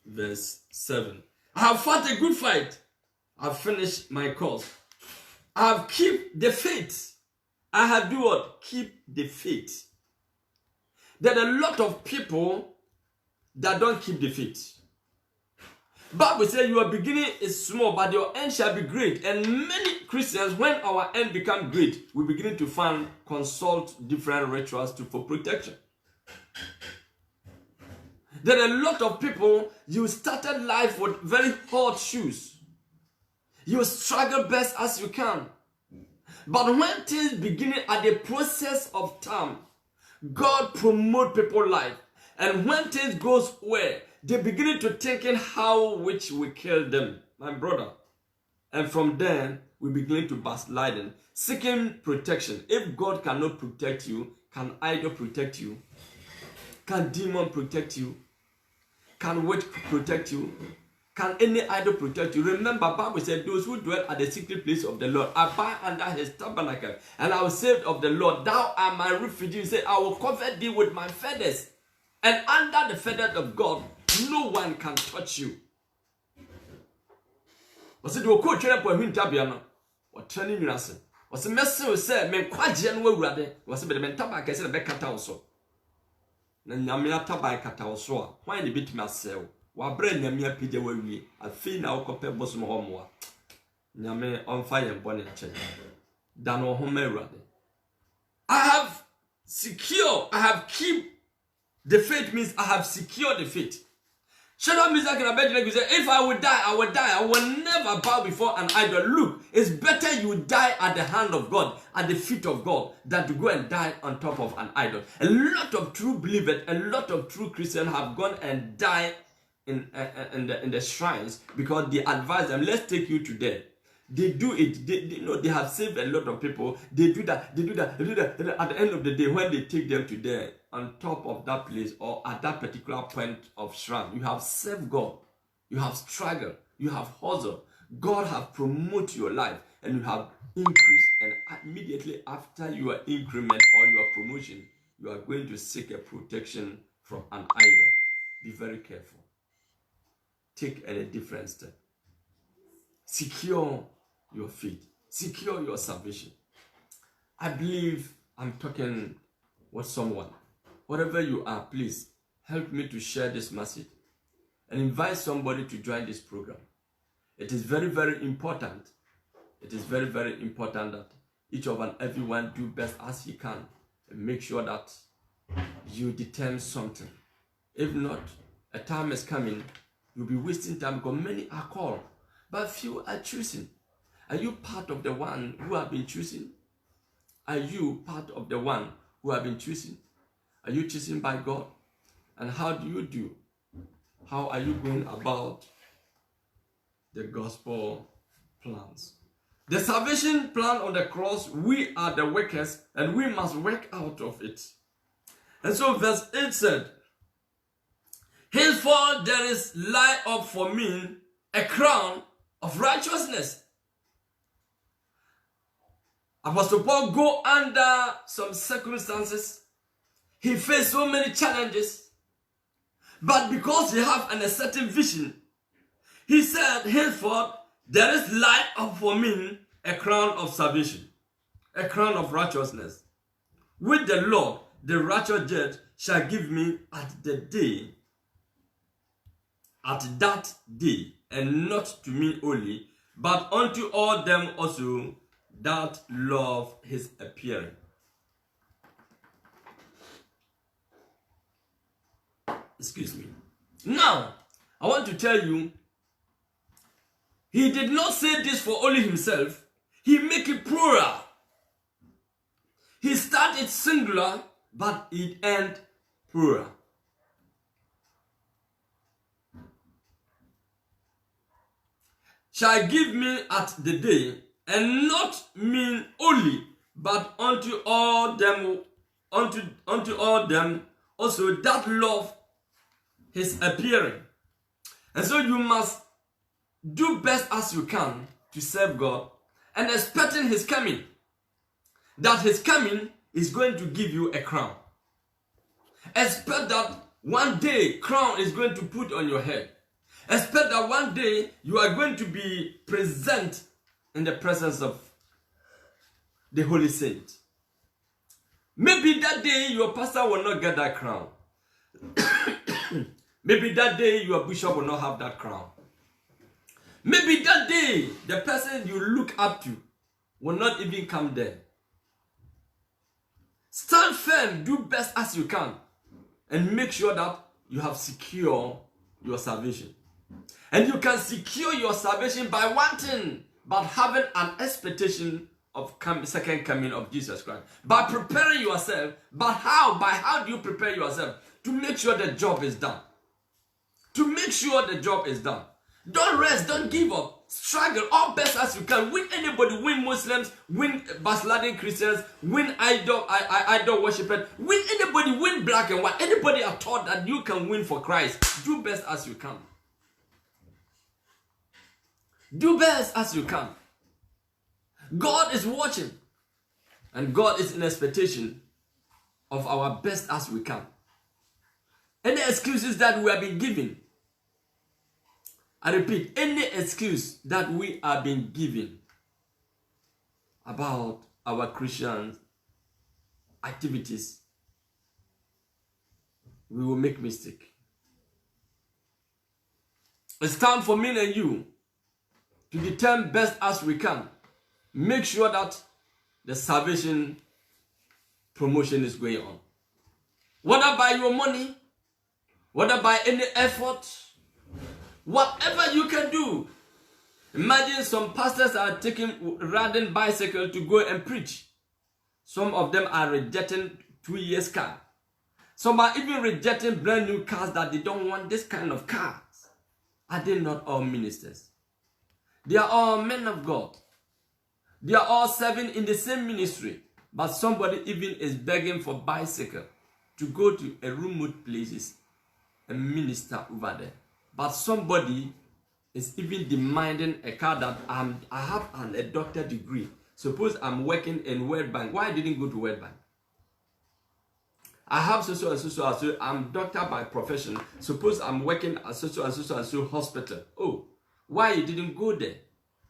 verse 7. I have fought a good fight. I've finished my course. I have kept the faith. I have do what? Keep the faith. There are a lot of people that don't keep the faith. Bible says your beginning is small, but your end shall be great. And many Christians, when our end becomes great, we begin to consult different rituals for protection. There are a lot of people, you started life with very hot shoes. You struggle best as you can. But when things begin at the process of time, God promote people's life. And when things goes well, they begin to thinking how which we kill them, my brother. And from then, we begin to backsliding, seeking protection. If God cannot protect you, can idol protect you? Can demon protect you? Can witch protect you? Can any idol protect you? Remember, Bible said, those who dwell at the secret place of the Lord abide under his tabernacle. And I was saved of the Lord. Thou art my refuge. He said, I will cover thee with my feathers. And under the feathers of God, no one can touch you. Was it your coach? Or turning your answer? Was a message who said, men quite general rather was a bit of tabak as a beckata also. Namia tabak cat also. Why the bit myself? Wa brain Namia Pija will we? I feel now compare bosom homework. Name on fire and bonnet check. Dan or home rather. I have keep the faith means I have secured the faith. Shadrach, Meshach, and Abednego say, if I would die, I would die. I will never bow before an idol. Look, it's better you die at the hand of God, at the feet of God, than to go and die on top of an idol. A lot of true believers, a lot of true Christians have gone and died in the shrines because they advise them, let's take you to death. They do it. They have saved a lot of people. They do that. At the end of the day, when they take them to death, on top of that place or at that particular point of shrine, you have served God. You have struggled. You have hustled. God has promoted your life and you have increased. And immediately after your increment or your promotion, you are going to seek a protection from an idol. Be very careful. Take a different step. Secure your faith. Secure your salvation. I believe I'm talking with someone. Whatever you are, please help me to share this message and invite somebody to join this program. It is very, very important. It is very, very important that each of and everyone do best as he can and make sure that you determine something. If not, a time is coming, you'll be wasting time because many are called, but few are choosing. Are you part of the one who have been choosing? Are you part of the one who have been choosing? Are you chosen by God? And how do you do? How are you going about the gospel plans? The salvation plan on the cross, we are the workers and we must work out of it. And so verse 8 said, henceforth there is laid up for me a crown of righteousness. Apostle Paul go under some circumstances. He faced so many challenges. But because he have a certain vision, he said, henceforth, there is laid up for me a crown of salvation, a crown of righteousness, which the Lord, the righteous judge, shall give me at that day, and not to me only, but unto all them also that love his appearing. Excuse me. Now, I want to tell you, he did not say this for only himself. He make it plural. He started singular, but it end plural. Shall give me at the day, and not me only, but unto all them also that love his appearing. And so you must do best as you can to serve God and expecting his coming. That his coming is going to give you a crown. Expect that one day crown is going to put on your head. Expect that one day you are going to be present in the presence of the Holy Saint. Maybe that day your pastor will not get that crown. Maybe that day your bishop will not have that crown. Maybe that day the person you look up to will not even come there. Stand firm, do best as you can, and make sure that you have secured your salvation. And you can secure your salvation by one thing, but having an expectation of second coming of Jesus Christ. By preparing yourself. But how? By how do you prepare yourself? To make sure the job is done. To make sure the job is done. Don't rest, don't give up. Struggle all best as you can. Win anybody, win Muslims, win backsliding Christians, win idol worshippers, win anybody, win black and white. Anybody are taught that you can win for Christ. Do best as you can. Do best as you can. God is watching. And God is in expectation of our best as we can. Any excuses that we have been given, I repeat, any excuse that we have been given about our Christian activities, we will make mistake. It's time for me and you to determine best as we can. Make sure that the salvation promotion is going on. Whether by your money, whether by any effort, whatever you can do. Imagine some pastors are riding bicycle to go and preach. Some of them are rejecting 2 years car. Some are even rejecting brand new cars that they don't want this kind of cars. Are they not all ministers? They are all men of God. They are all serving in the same ministry. But somebody even is begging for bicycle to go to a remote places and minister over there. But somebody is even demanding a car that I have a doctor degree. Suppose I'm working in World Bank. Why I didn't go to World Bank? I have so I'm doctor by profession. Suppose I'm working at so hospital. Oh, why you didn't go there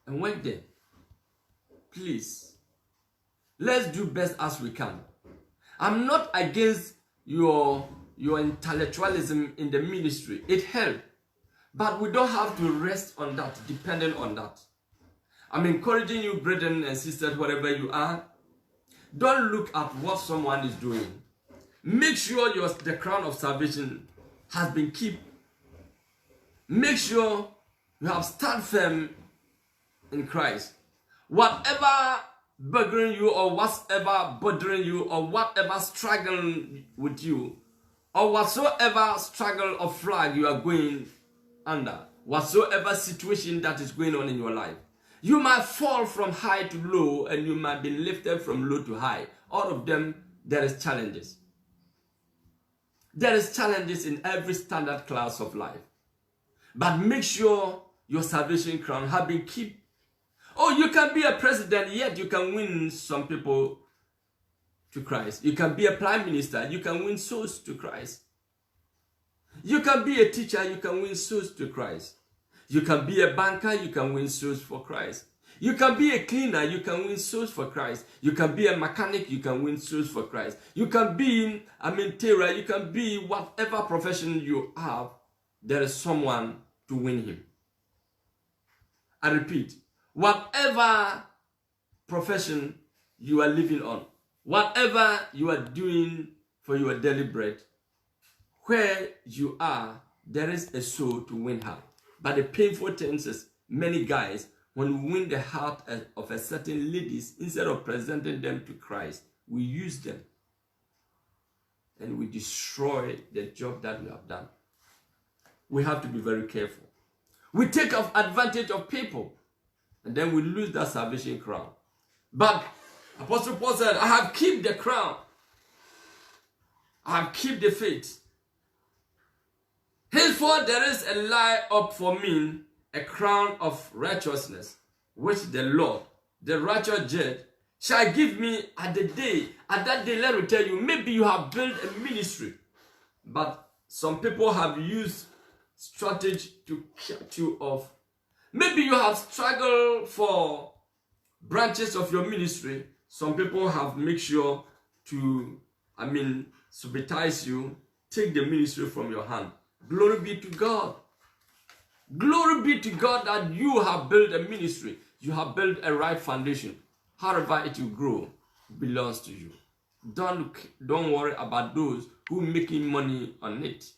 and work there? Please, let's do best as we can. I'm not against your intellectualism in the ministry. It helps. But we don't have to rest on that, depending on that. I'm encouraging you, brethren and sisters, wherever you are. Don't look at what someone is doing. Make sure the crown of salvation has been kept. Make sure you have stand firm in Christ. Whatever bugging you or whatever bothering you or whatever struggling with you or whatsoever struggle or flag you are going under, whatsoever situation that is going on in your life, you might fall from high to low and you might be lifted from low to high. All of them, there is challenges. There is challenges in every standard class of life. But make sure your salvation crown has been kept. Oh, you can be a president, yet you can win some people to Christ. You can be a prime minister, you can win souls to Christ. You can be a teacher, you can win souls to Christ. You can be a banker, you can win souls for Christ. You can be a cleaner, you can win souls for Christ. You can be a mechanic, you can win souls for Christ. You can be a mentor, you can be whatever profession you have, there is someone to win him. I repeat, whatever profession you are living on, whatever you are doing for your daily bread, where you are, there is a soul to win her. But the painful thing is, many guys, when we win the heart of a certain ladies, instead of presenting them to Christ, we use them. And we destroy the job that we have done. We have to be very careful. We take advantage of people. and then we lose that salvation crown. But Apostle Paul said, I have kept the crown. I have kept the faith. Henceforth there is a lie up for me, a crown of righteousness, which the Lord, the righteous judge, shall give me at the day. At that day, let me tell you, maybe you have built a ministry, but some people have used strategy to cut you off. Maybe you have struggled for branches of your ministry. Some people have made sure to, sabotage you, take the ministry from your hand. Glory be to God. Glory be to God that you have built a ministry. You have built a right foundation. However it will grow belongs to you. Don't worry about those who are making money on it,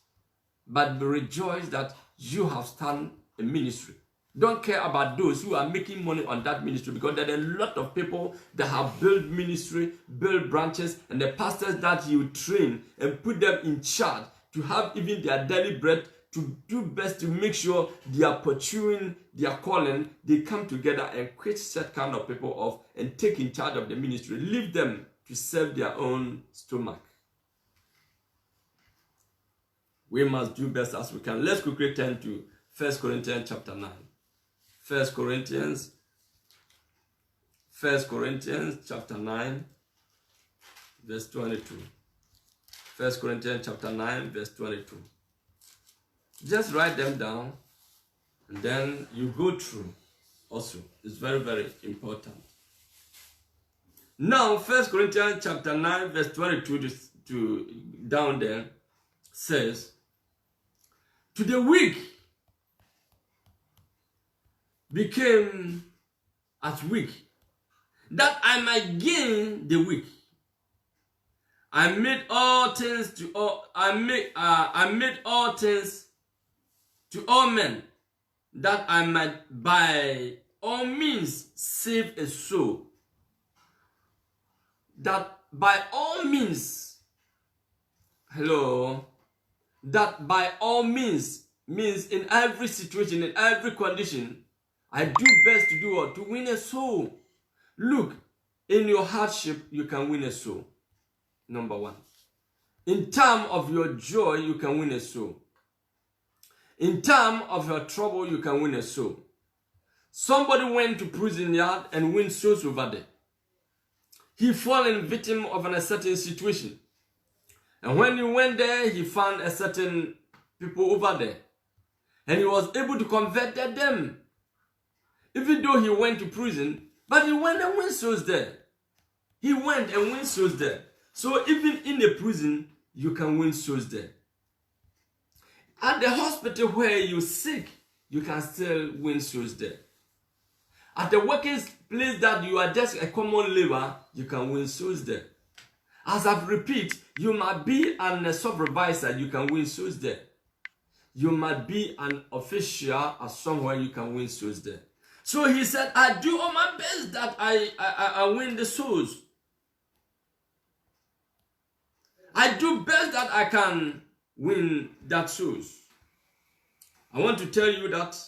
but rejoice that you have started a ministry. Don't care about those who are making money on that ministry, because there are a lot of people that have built ministry, built branches, and the pastors that you train and put them in charge to have even their daily bread, to do best to make sure they are pursuing their calling. They come together and quit that kind of people off and take in charge of the ministry. Leave them to serve their own stomach. We must do best as we can. Let's quickly turn to 1 Corinthians chapter 9. 1 Corinthians chapter 9, verse 22. 1 Corinthians chapter 9, verse 22. Just write them down, and then you go through also. It's very, very important. Now, 1 Corinthians chapter 9, verse 22 to down there says, to the weak became as weak, that I might gain the weak. I made all things to all. I made all things to all men, that I might by all means save a soul. That by all means, that by all means in every situation, in every condition, I do best to do what? To win a soul. Look, in your hardship, you can win a soul. Number one. In time of your joy, you can win a soul. In time of your trouble, you can win a soul. Somebody went to prison yard and win souls over there. He fallen victim of a certain situation. And when he went there, he found a certain people over there. And he was able to convert them. Even though he went to prison, but he went and win souls there. He went and win souls there. So even in the prison, you can win souls there. At the hospital where you're sick, you can still win souls there. At the working place that you are just a common labor, you can win souls there. As I repeat, you might be a supervisor, you can win souls there. You might be an official or somewhere, you can win souls there. So he said, I do all my best that I win the souls. I do best that I can win that souls. I want to tell you that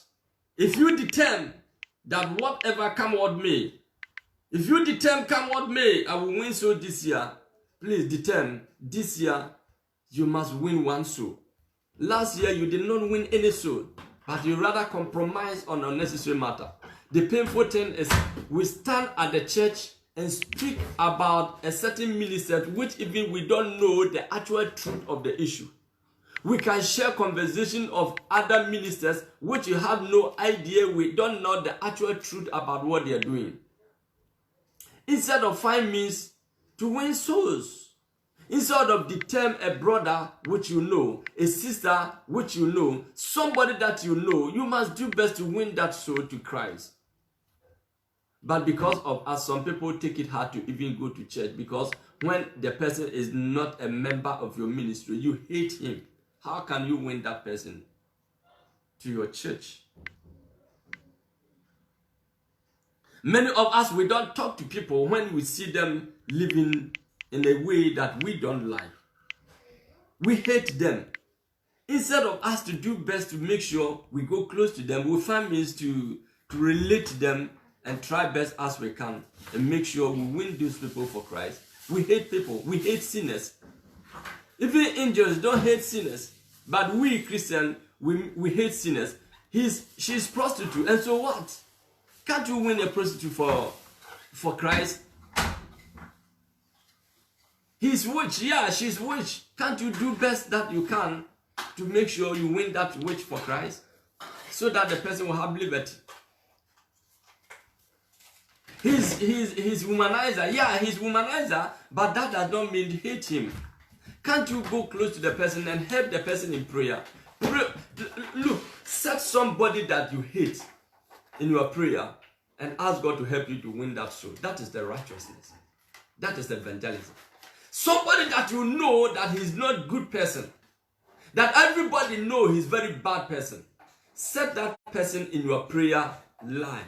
if you determine that whatever come what may, if you determine come what may, I will win soul this year, please determine this year you must win one soul. Last year you did not win any soul, but you rather compromise on unnecessary matter. The painful thing is we stand at the church and speak about a certain minister which even we don't know the actual truth of the issue. We can share conversation of other ministers which you have no idea, we don't know the actual truth about what they are doing. Instead of find means to win souls, instead of determine a brother which you know, a sister which you know, somebody that you know, you must do best to win that soul to Christ. But because of us, some people take it hard to even go to church, because when the person is not a member of your ministry, you hate him. How can you win that person to your church? Many of us, we don't talk to people when we see them living in a way that we don't like. We hate them. Instead of us to do best to make sure we go close to them, we find means to relate to them and try best as we can and make sure we win these people for Christ. We hate people. We hate sinners. Even angels don't hate sinners. But we Christians, we hate sinners. She's prostitute. And so what? Can't you win a prostitute for Christ? He's witch. Yeah, she's witch. Can't you do best that you can to make sure you win that witch for Christ? So that the person will have liberty. He's womanizer. Yeah, he's womanizer, but that does not mean hate him. Can't you go close to the person and help the person in prayer? Look, set somebody that you hate in your prayer and ask God to help you to win that soul. That is the righteousness. That is the evangelism. Somebody that you know that he's not a good person, that everybody know he's very bad person. Set that person in your prayer line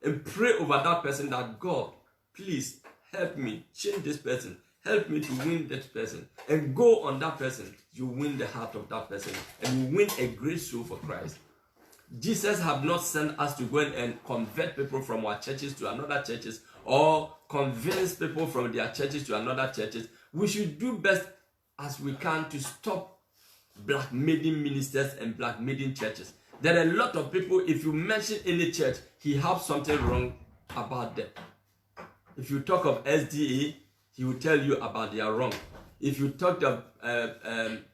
and pray over that person that God, please help me change this person. Help me to win that person. And go on that person. You win the heart of that person. And you win a great soul for Christ. Jesus have not sent us to go and convert people from our churches to another churches or convince people from their churches to another churches. We should do best as we can to stop blackmailing ministers and blackmailing churches. There are a lot of people, if you mention any church, he has something wrong about them. If you talk of SDA, he will tell you about their wrong. If you talk of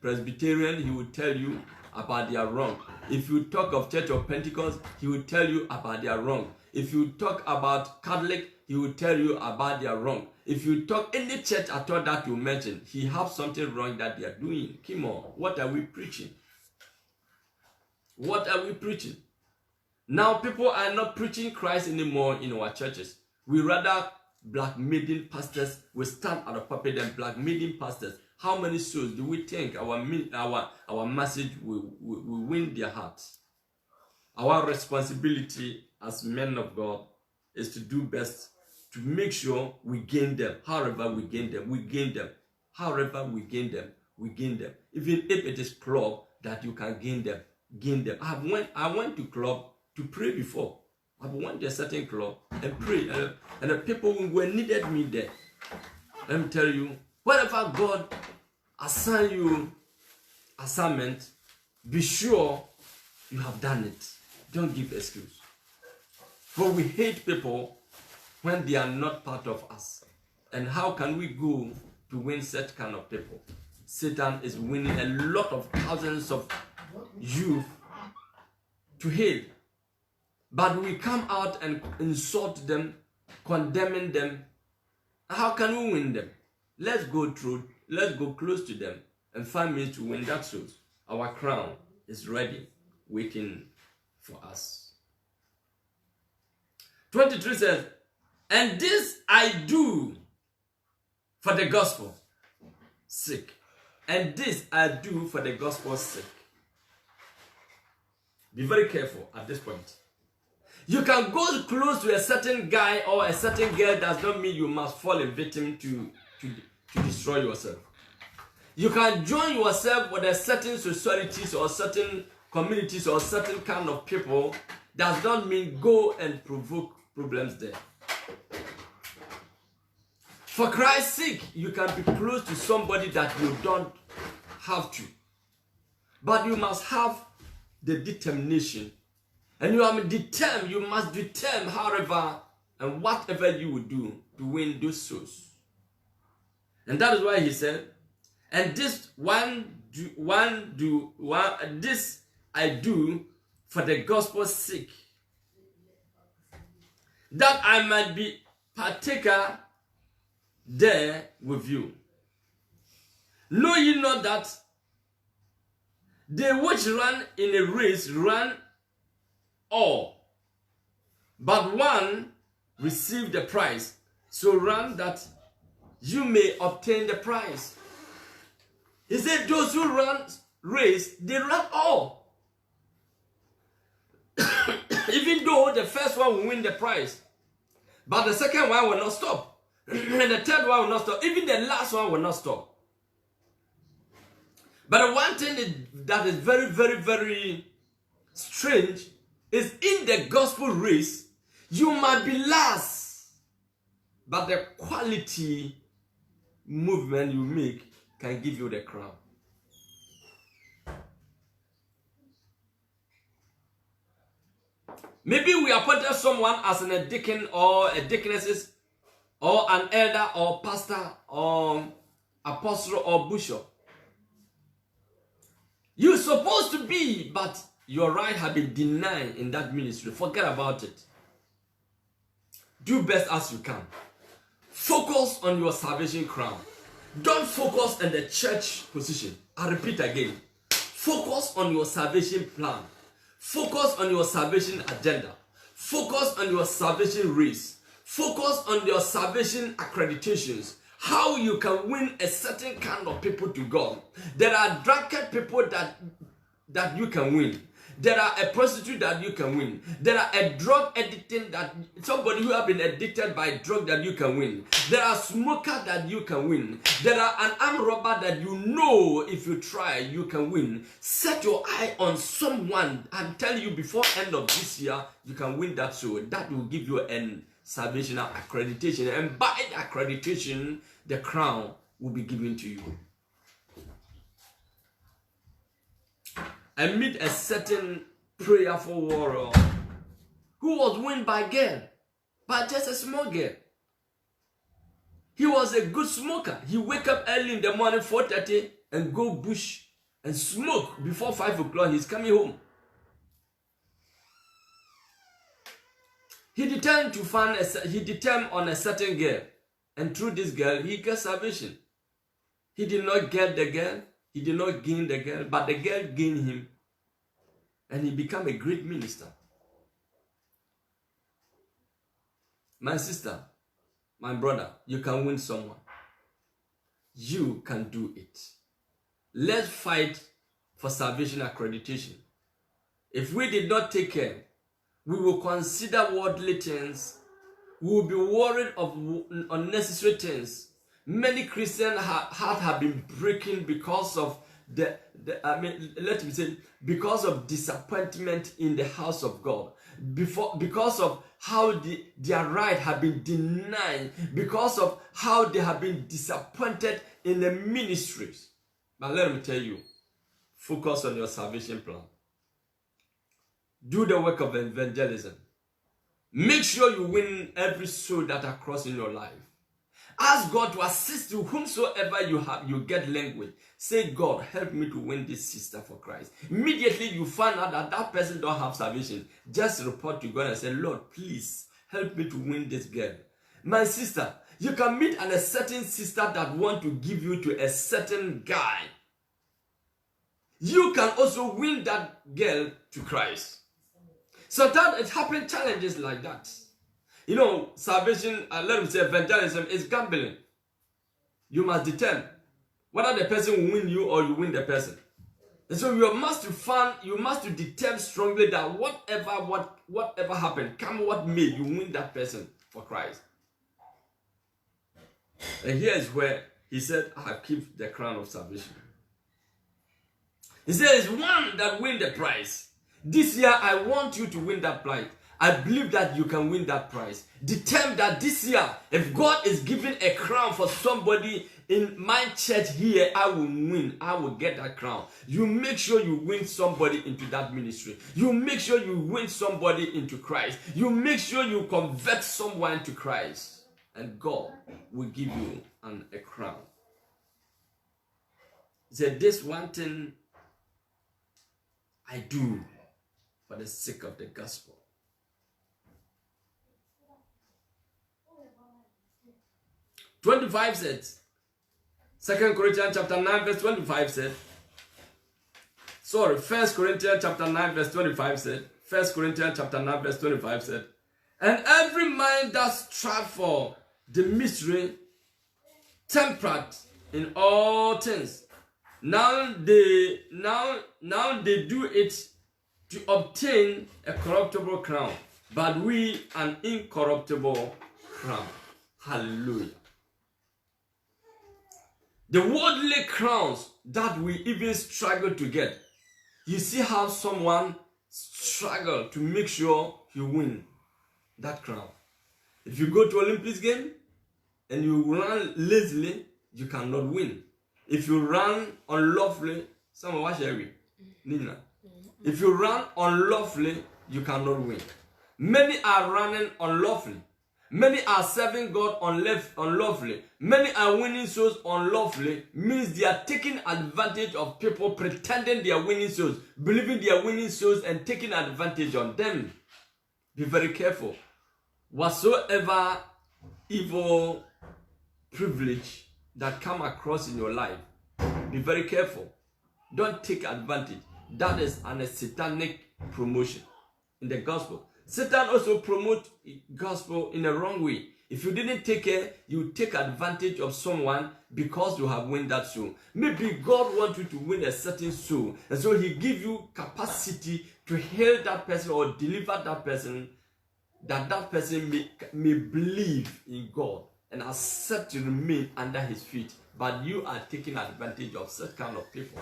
Presbyterian, he will tell you about their wrong. If you talk of Church of Pentecost, he will tell you about their wrong. If you talk about Catholic, he will tell you about their wrong. If you talk any church at all that you mention, he has something wrong that they are doing. Come on, what are we preaching? What are we preaching? Now people are not preaching Christ anymore in our churches. We rather blackmailing pastors. We stand at the pulpit and blackmailing pastors. How many souls do we think our message will win their hearts? Our responsibility as men of God is to do best to make sure we gain them. However we gain them, we gain them. However we gain them, we gain them. Even if it is club that you can gain them, gain them. I went to club to pray before. I went to a certain club and pray, and the people who needed me there. Let me tell you, whatever God assign you assignment, be sure you have done it. Don't give excuse. For we hate people when they are not part of us. And how can we go to win such kind of people? Satan is winning a lot of thousands of youth to hell. But we come out and insult them, condemning them. How can we win them? Let's go close to them and find means to win that souls. Our crown is ready, waiting for us. 23 says, and this I do for the gospel sake. And this I do for the gospel's sake. Be very careful at this point. You can go close to a certain guy or a certain girl does not mean you must fall a victim to destroy yourself. You can join yourself with a certain societies or certain communities or certain kind of people does not mean go and provoke problems there. For Christ's sake, you can be close to somebody that you don't have to. But you must have the determination. And you must determine however and whatever you will do to win those souls. And that is why he said, and this this I do for the gospel's sake, that I might be partaker there with you. Know ye not that they which run in a race run all, but one receive the prize. So run that you may obtain the prize. He said those who run race, they run all. Even though the first one will win the prize, but the second one will not stop. And the third one will not stop. Even the last one will not stop. But the one thing that is very, very, very strange is in the gospel race, You might be last, but the quality movement you make can give you the crown. Maybe we appointed someone as a deacon or a deaconess or an elder or pastor or apostle or bishop. You're supposed to be, but your right has been denied in that ministry. Forget about it. Do best as you can. Focus on your salvation crown. Don't focus on the church position. I repeat again. Focus on your salvation plan. Focus on your salvation agenda. Focus on your salvation race. Focus on your salvation accreditations. How you can win a certain kind of people to God. There are drunkard people that you can win. There are a prostitute that you can win. There are a drug addicted that somebody who have been addicted by drug that you can win. There are smokers that you can win. There are an armed robber that you know if you try you can win. Set your eye on someone and tell you before end of this year you can win that soul. That will give you a salvation accreditation, and by the accreditation the crown will be given to you. I meet a certain prayerful warrior who was won by girl, but just a small girl. He was a good smoker. He wake up early in the morning, 4:30, and go bush and smoke before 5 o'clock. He's coming home. He determined on a certain girl, and through this girl he got salvation. He did not get the girl. He did not gain the girl, but the girl gained him, and he became a great minister. My sister, my brother, you can win someone. You can do it. Let's fight for salvation accreditation. If we did not take care, we will consider worldly things. We will be worried of unnecessary things. Many Christians' hearts have been breaking because of because of disappointment in the house of God. Because of how their right have been denied. Because of how they have been disappointed in the ministries. But let me tell you, focus on your salvation plan. Do the work of evangelism. Make sure you win every soul that are crossing your life. Ask God to assist you whomsoever you get language. Say, God, help me to win this sister for Christ. Immediately you find out that person don't have salvation. Just report to God and say, Lord, please help me to win this girl. My sister, you can meet a certain sister that want to give you to a certain guy. You can also win that girl to Christ. Sometimes it happens challenges like that. You know, salvation, let me say evangelism is gambling. You must determine whether the person will win you or you win the person. And so you must determine strongly that whatever happened, come what may, you win that person for Christ. And here is where he said, I have kept the crown of salvation. He says, one that win the prize. This year, I want you to win that prize. I believe that you can win that prize. Determine that this year, if God is giving a crown for somebody in my church here, I will win. I will get that crown. You make sure you win somebody into that ministry. You make sure you win somebody into Christ. You make sure you convert someone to Christ. And God will give you a crown. He said, this one thing I do for the sake of the gospel. 25 says, 2 Corinthians chapter 9 verse 25 said, 1 Corinthians chapter 9 verse 25 said, 1 Corinthians chapter 9 verse 25 said, and every man that strive for the mystery, temperate in all things. Now they do it to obtain a corruptible crown, but we an incorruptible crown. Hallelujah. The worldly crowns that we even struggle to get. You see how someone struggle to make sure you win. that crown. If you go to Olympics game and you run lazily, you cannot win. If you run unlawfully, someone watch every Nina. If you run unlawfully, you cannot win. Many are running unlawfully. Many are serving God unlawfully. Many are winning souls unlawfully. Means they are taking advantage of people pretending they are winning souls, believing they are winning souls and taking advantage on them. Be very careful. Whatsoever evil privilege that come across in your life, be very careful. Don't take advantage. That is a satanic promotion in the gospel. Satan also promotes gospel in a wrong way. If you didn't take care, you take advantage of someone because you have won that soul. Maybe God wants you to win a certain soul, and so he gives you capacity to heal that person or deliver that person, that person may believe in God and accept to remain under his feet. But you are taking advantage of such kind of people.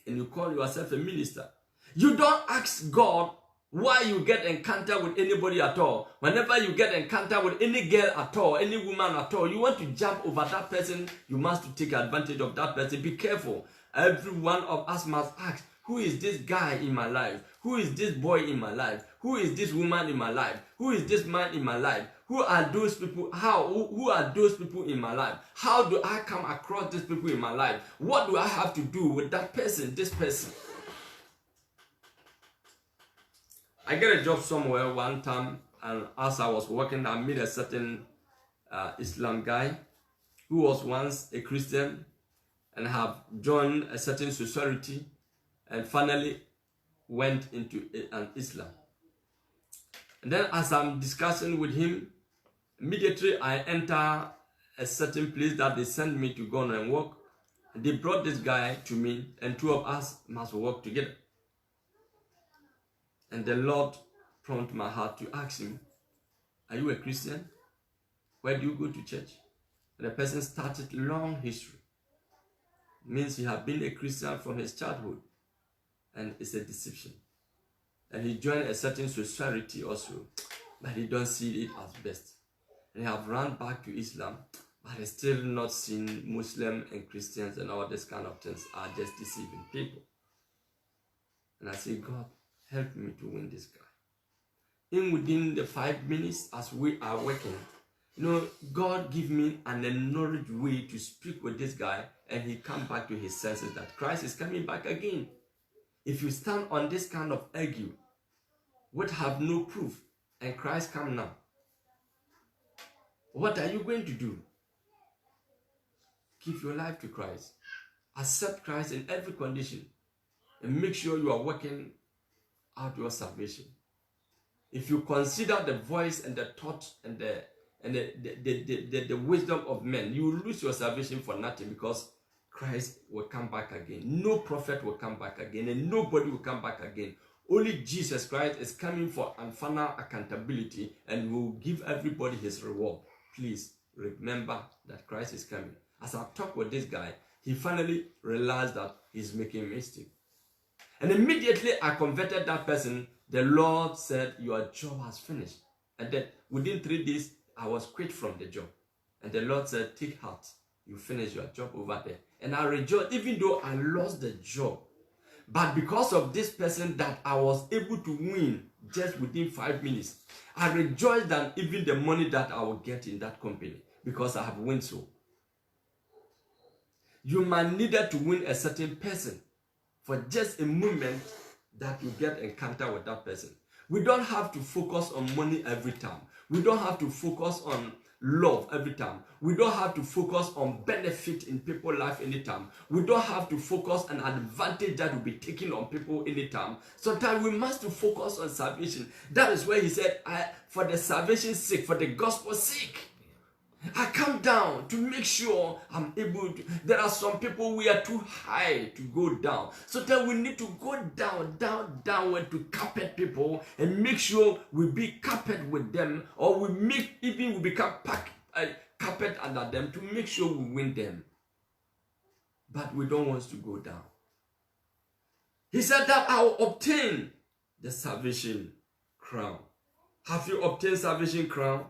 And you call yourself a minister. You don't ask God why you get encounter with anybody at all. Whenever you get encounter with any girl at all, any woman at all, you want to jump over that person, you must take advantage of that person. Be careful. Every one of us must ask, who is this guy in my life? Who is this boy in my life? Who is this woman in my life? Who is this man in my life? Who are those people? Who are those people in my life? How do I come across these people in my life? What do I have to do with that person, this person? I get a job somewhere one time, and as I was working, I met a certain Islam guy who was once a Christian and have joined a certain society and finally went into an Islam. And then as I'm discussing with him, immediately I enter a certain place that they sent me to go on and work. They brought this guy to me, and two of us must work together. And the Lord prompted my heart to ask him, are you a Christian? Where do you go to church? And the person started long history. It means he had been a Christian from his childhood. And it's a deception. And he joined a certain society also, but he don't see it as best. And he have run back to Islam, but he's still not seen Muslim and Christians and all this kind of things are just deceiving people. And I say, God, help me to win this guy. Within the 5 minutes as we are working, God give me an knowledge way to speak with this guy, and he come back to his senses that Christ is coming back again. If you stand on this kind of argue, would have no proof, and Christ come now, what are you going to do? Give your life to Christ. Accept Christ in every condition, and make sure you are working out your salvation. If you consider the voice and the thought and the wisdom of men, you will lose your salvation for nothing, because Christ will come back again. No prophet will come back again, and nobody will come back again. Only Jesus Christ is coming for final accountability, and will give everybody his reward. Please remember that Christ is coming. As I talk with this guy, he finally realized that he's making a mistake. And immediately I converted that person. The Lord said, your job has finished. And then within 3 days, I was quit from the job. And the Lord said, take heart. You finish your job over there. And I rejoiced, even though I lost the job. But because of this person that I was able to win just within 5 minutes, I rejoiced than even the money that I will get in that company, because I have won so. You might need to win a certain person for just a moment that you get encounter with that person. We don't have to focus on money every time. We don't have to focus on love every time. We don't have to focus on benefit in people's life anytime. We don't have to focus on advantage that will be taken on people anytime. Sometimes we must focus on salvation. That is where he said, for the salvation's sake, for the gospel's sake, I come down to make sure I'm able to. There are some people we are too high to go down. So that we need to go downward to carpet people and make sure we be carpet with them, or we become carpet under them to make sure we win them. But we don't want to go down. He said that I will obtain the salvation crown. Have you obtained salvation crown?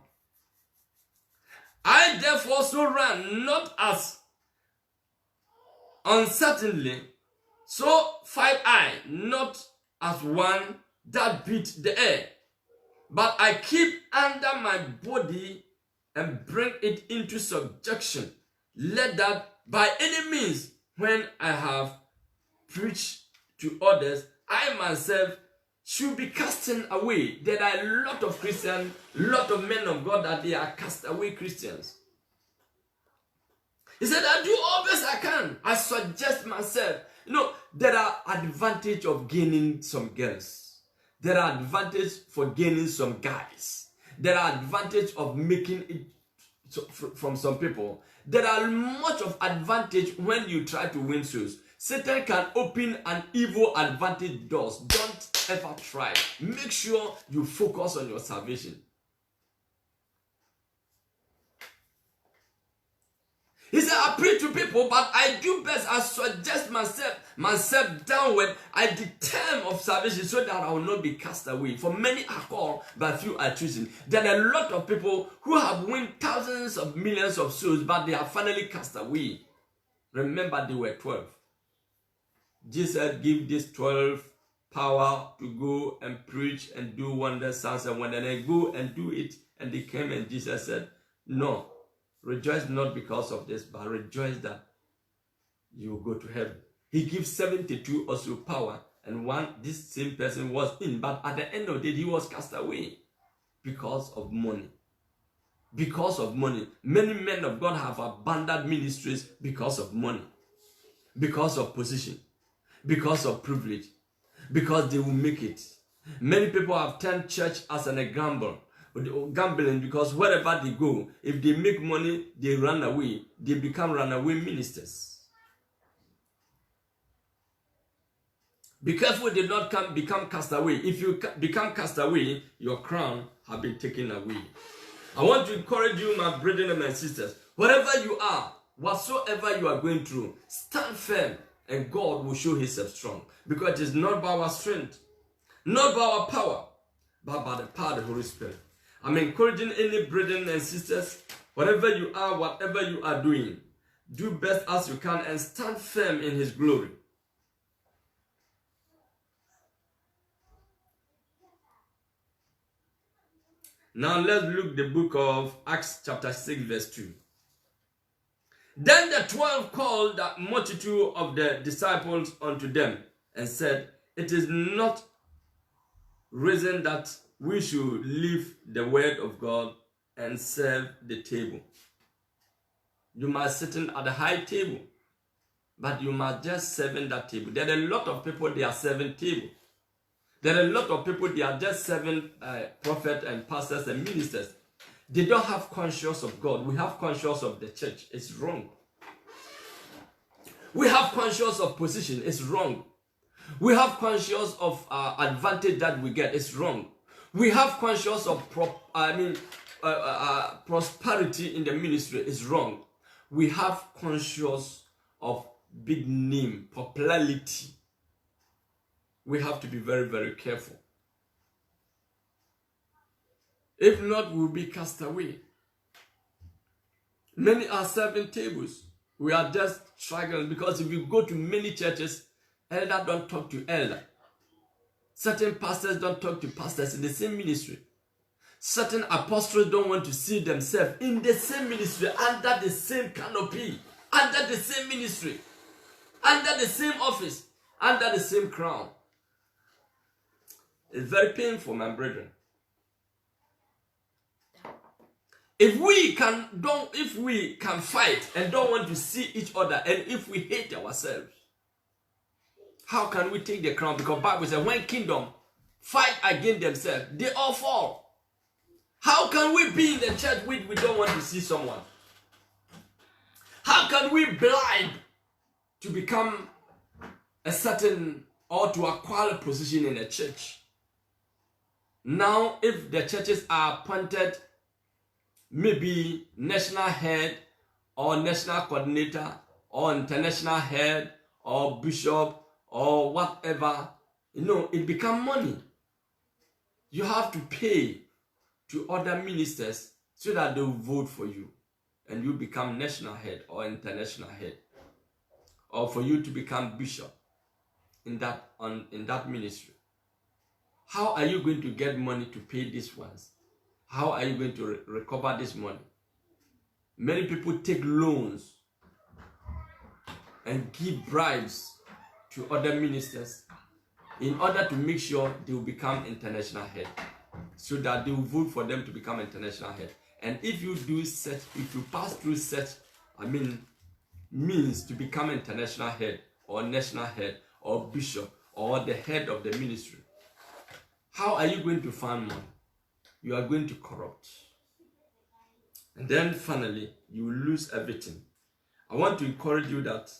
I therefore so run, not as uncertainly, so fight I, not as one that beat the air, but I keep under my body and bring it into subjection. Let that by any means, when I have preached to others, I myself should be casting away. There are a lot of Christians, a lot of men of God that they are castaway Christians. He said, I do all best I can. I suggest myself. You know, there are advantages of gaining some girls. There are advantages for gaining some guys. There are advantages of making it from some people. There are much of advantage when you try to win souls. Satan can open an evil advantage doors. Don't ever try. Make sure you focus on your salvation. He said, I preach to people, but I do best. I suggest myself downward. I determine of salvation so that I will not be cast away. For many are called, but few are chosen. There are a lot of people who have won thousands of millions of souls, but they are finally cast away. Remember, they were 12. Jesus gave these 12 power to go and preach and do wonders, signs, and wonders. And they go and do it, and they came, and Jesus said, no. Rejoice not because of this, but rejoice that you will go to heaven. He gives 72 also power, and one, this same person was in, but at the end of the day, he was cast away because of money. Because of money. Many men of God have abandoned ministries because of money, because of position, because of privilege, because they will make it. Many people have turned church as a gamble. Gambling, because wherever they go, if they make money, they run away. They become runaway ministers. Be careful they not become castaway. If you become castaway, your crown has been taken away. I want to encourage you, my brethren and my sisters, wherever you are, whatsoever you are going through, stand firm and God will show himself strong. Because it is not by our strength, not by our power, but by the power of the Holy Spirit. I'm encouraging any brethren and sisters, wherever you are, whatever you are doing, do best as you can and stand firm in his glory. Now let's look the book of Acts chapter 6 verse 2. Then the 12 called the multitude of the disciples unto them and said, it is not reason that we should leave the word of God and serve the table. You must sit at the high table, but you must just serve in that table. There are a lot of people, they are serving table. There are a lot of people, they are just serving prophets and pastors and ministers. They don't have conscience of God. We have conscience of the church. It's wrong. We have conscience of position. It's wrong. We have conscience of advantage that we get. It's wrong. We have conscience of prosperity in the ministry. It's wrong. We have conscience of big name, popularity. We have to be very, very careful. If not, we'll be cast away. Many are serving tables. We are just struggling because if you go to many churches, elder don't talk to elder. Certain pastors don't talk to pastors in the same ministry. Certain apostles don't want to see themselves in the same ministry, under the same canopy, under the same ministry, under the same office, under the same crown. It's very painful, my brethren. If we can fight and don't want to see each other, and if we hate ourselves, how can we take the crown? Because the Bible says when kingdom fight against themselves, they all fall. How can we be in the church we don't want to see someone? How can we blind to become a certain or to acquire a position in the church? Now, if the churches are appointed, maybe national head or national coordinator or international head or bishop or whatever, it becomes money. You have to pay to other ministers so that they will vote for you and you become national head or international head, or for you to become bishop in that ministry. How are you going to get money to pay these ones? How are you going to recover this money? Many people take loans and give bribes to other ministers in order to make sure they will become international head, so that they will vote for them to become international head. And if you do such, if you pass through such, means to become international head or national head or bishop or the head of the ministry, how are you going to find money? You are going to corrupt. And then finally, you will lose everything. I want to encourage you that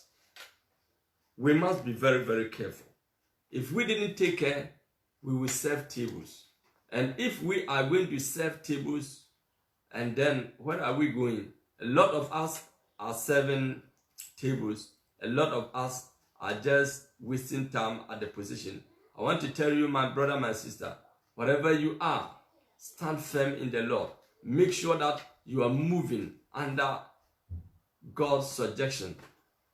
we must be very, very careful. If we didn't take care, we will serve tables. And if we are going to serve tables, and then where are we going? A lot of us are serving tables. A lot of us are just wasting time at the position. I want to tell you, my brother, my sister, wherever you are, stand firm in the Lord. Make sure that you are moving under God's suggestion.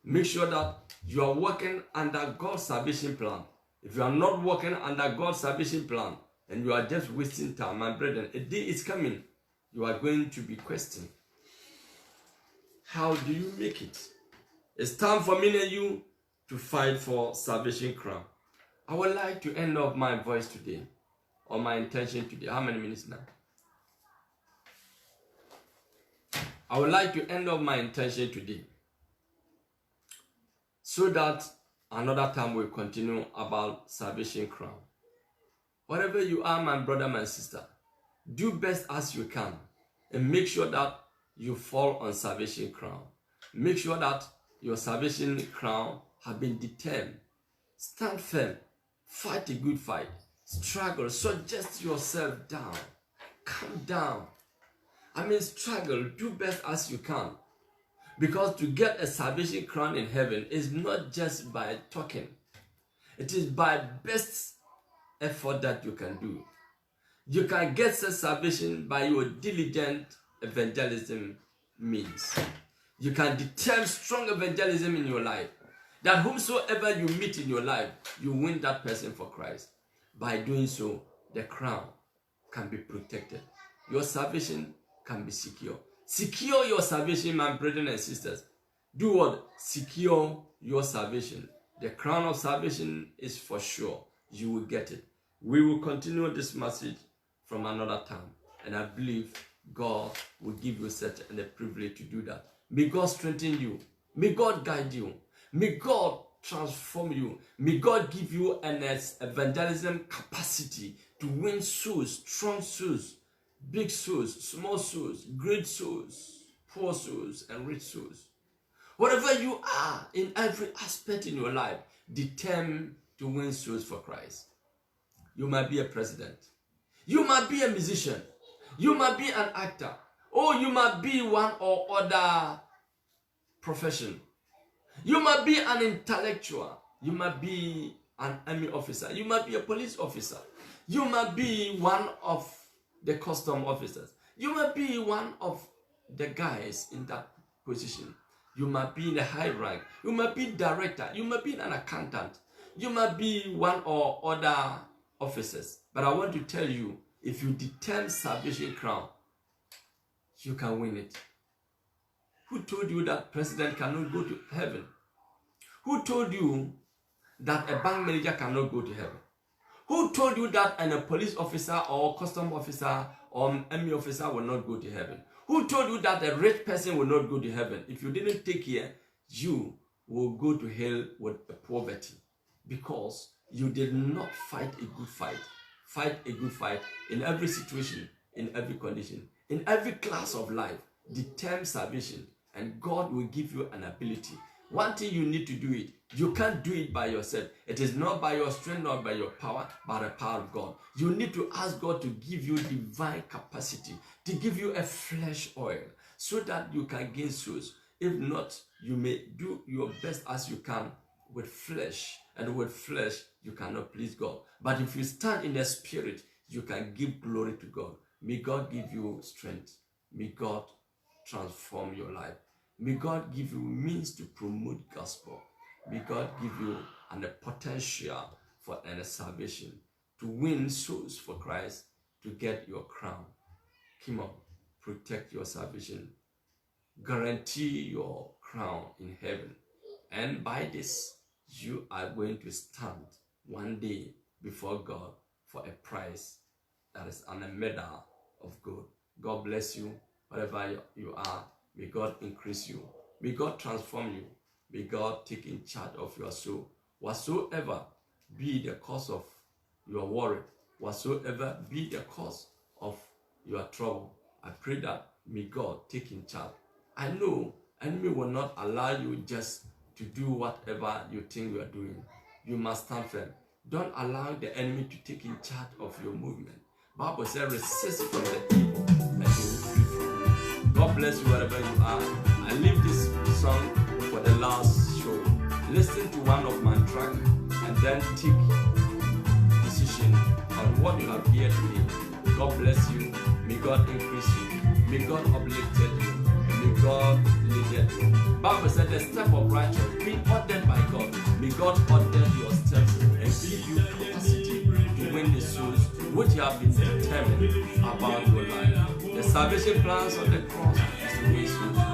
Make sure that you are working under God's salvation plan. If you are not working under God's salvation plan and you are just wasting time, my brethren, a day is coming. You are going to be questioned. How do you make it? It's time for me and you to fight for salvation crown. I would like to end up my voice today, or my intention today. How many minutes now? I would like to end up my intention today, so that another time we'll continue about salvation crown. Wherever you are, my brother, my sister, do best as you can and make sure that you fall on salvation crown. Make sure that your salvation crown has been determined. Stand firm. Fight a good fight. Struggle. Suggest yourself down. Calm down. Struggle. Do best as you can. Because to get a salvation crown in heaven is not just by talking. It is by best effort that you can do. You can get salvation by your diligent evangelism means. You can determine strong evangelism in your life, that whomsoever you meet in your life, you win that person for Christ. By doing so, the crown can be protected. Your salvation can be secure. Secure your salvation, my brethren and sisters. Do what? Secure your salvation. The crown of salvation is for sure. You will get it. We will continue this message from another time. And I believe God will give you such a privilege to do that. May God strengthen you. May God guide you. May God transform you. May God give you an evangelism capacity to win souls, strong souls, big souls, small souls, great souls, poor souls, and rich souls. Whatever you are in every aspect in your life, determined to win souls for Christ. You might be a president. You might be a musician. You might be an actor. Or you might be one or other profession. You might be an intellectual. You might be an army officer. You might be a police officer. You might be one of the custom officers. You might be one of the guys in that position. You might be in a high rank. You might be director. You might be an accountant. You might be one or other officers. But I want to tell you, if you determine salvation crown, you can win it. Who told you that president cannot go to heaven? Who told you that a bank manager cannot go to heaven? Who told you that a police officer or custom officer or army officer will not go to heaven? Who told you that a rich person will not go to heaven? If you didn't take care, you will go to hell with poverty, because you did not fight a good fight. Fight a good fight in every situation, in every condition, in every class of life. Determine salvation, and God will give you an ability. One thing you need to do it. You can't do it by yourself. It is not by your strength, not by your power, but the power of God. You need to ask God to give you divine capacity, to give you a flesh oil, so that you can gain souls. If not, you may do your best as you can with flesh, and with flesh you cannot please God. But if you stand in the spirit, you can give glory to God. May God give you strength. May God transform your life. May God give you means to promote gospel. May God give you a potential for salvation, to win souls for Christ, to get your crown. Come on, protect your salvation. Guarantee your crown in heaven. And by this, you are going to stand one day before God for a prize that is on a medal of gold. God bless you, wherever you are. May God increase you. May God transform you. May God take in charge of your soul. Whatsoever be the cause of your worry, whatsoever be the cause of your trouble, I pray that may God take in charge. I know enemy will not allow you just to do whatever you think you are doing. You must stand firm. Don't allow the enemy to take in charge of your movement. Bible says, resist from the evil and he will flee from you. God bless you wherever you are. I leave this song for the last show. Listen to one of my tracks and then take decision on what you have here today. God bless you. May God increase you. May God uplift you. May God lead you. Bible said the step of righteousness being ordered by God. May God order your steps and give you capacity to win the souls which you have been determined about your life. The salvation plans of the cross is to win souls.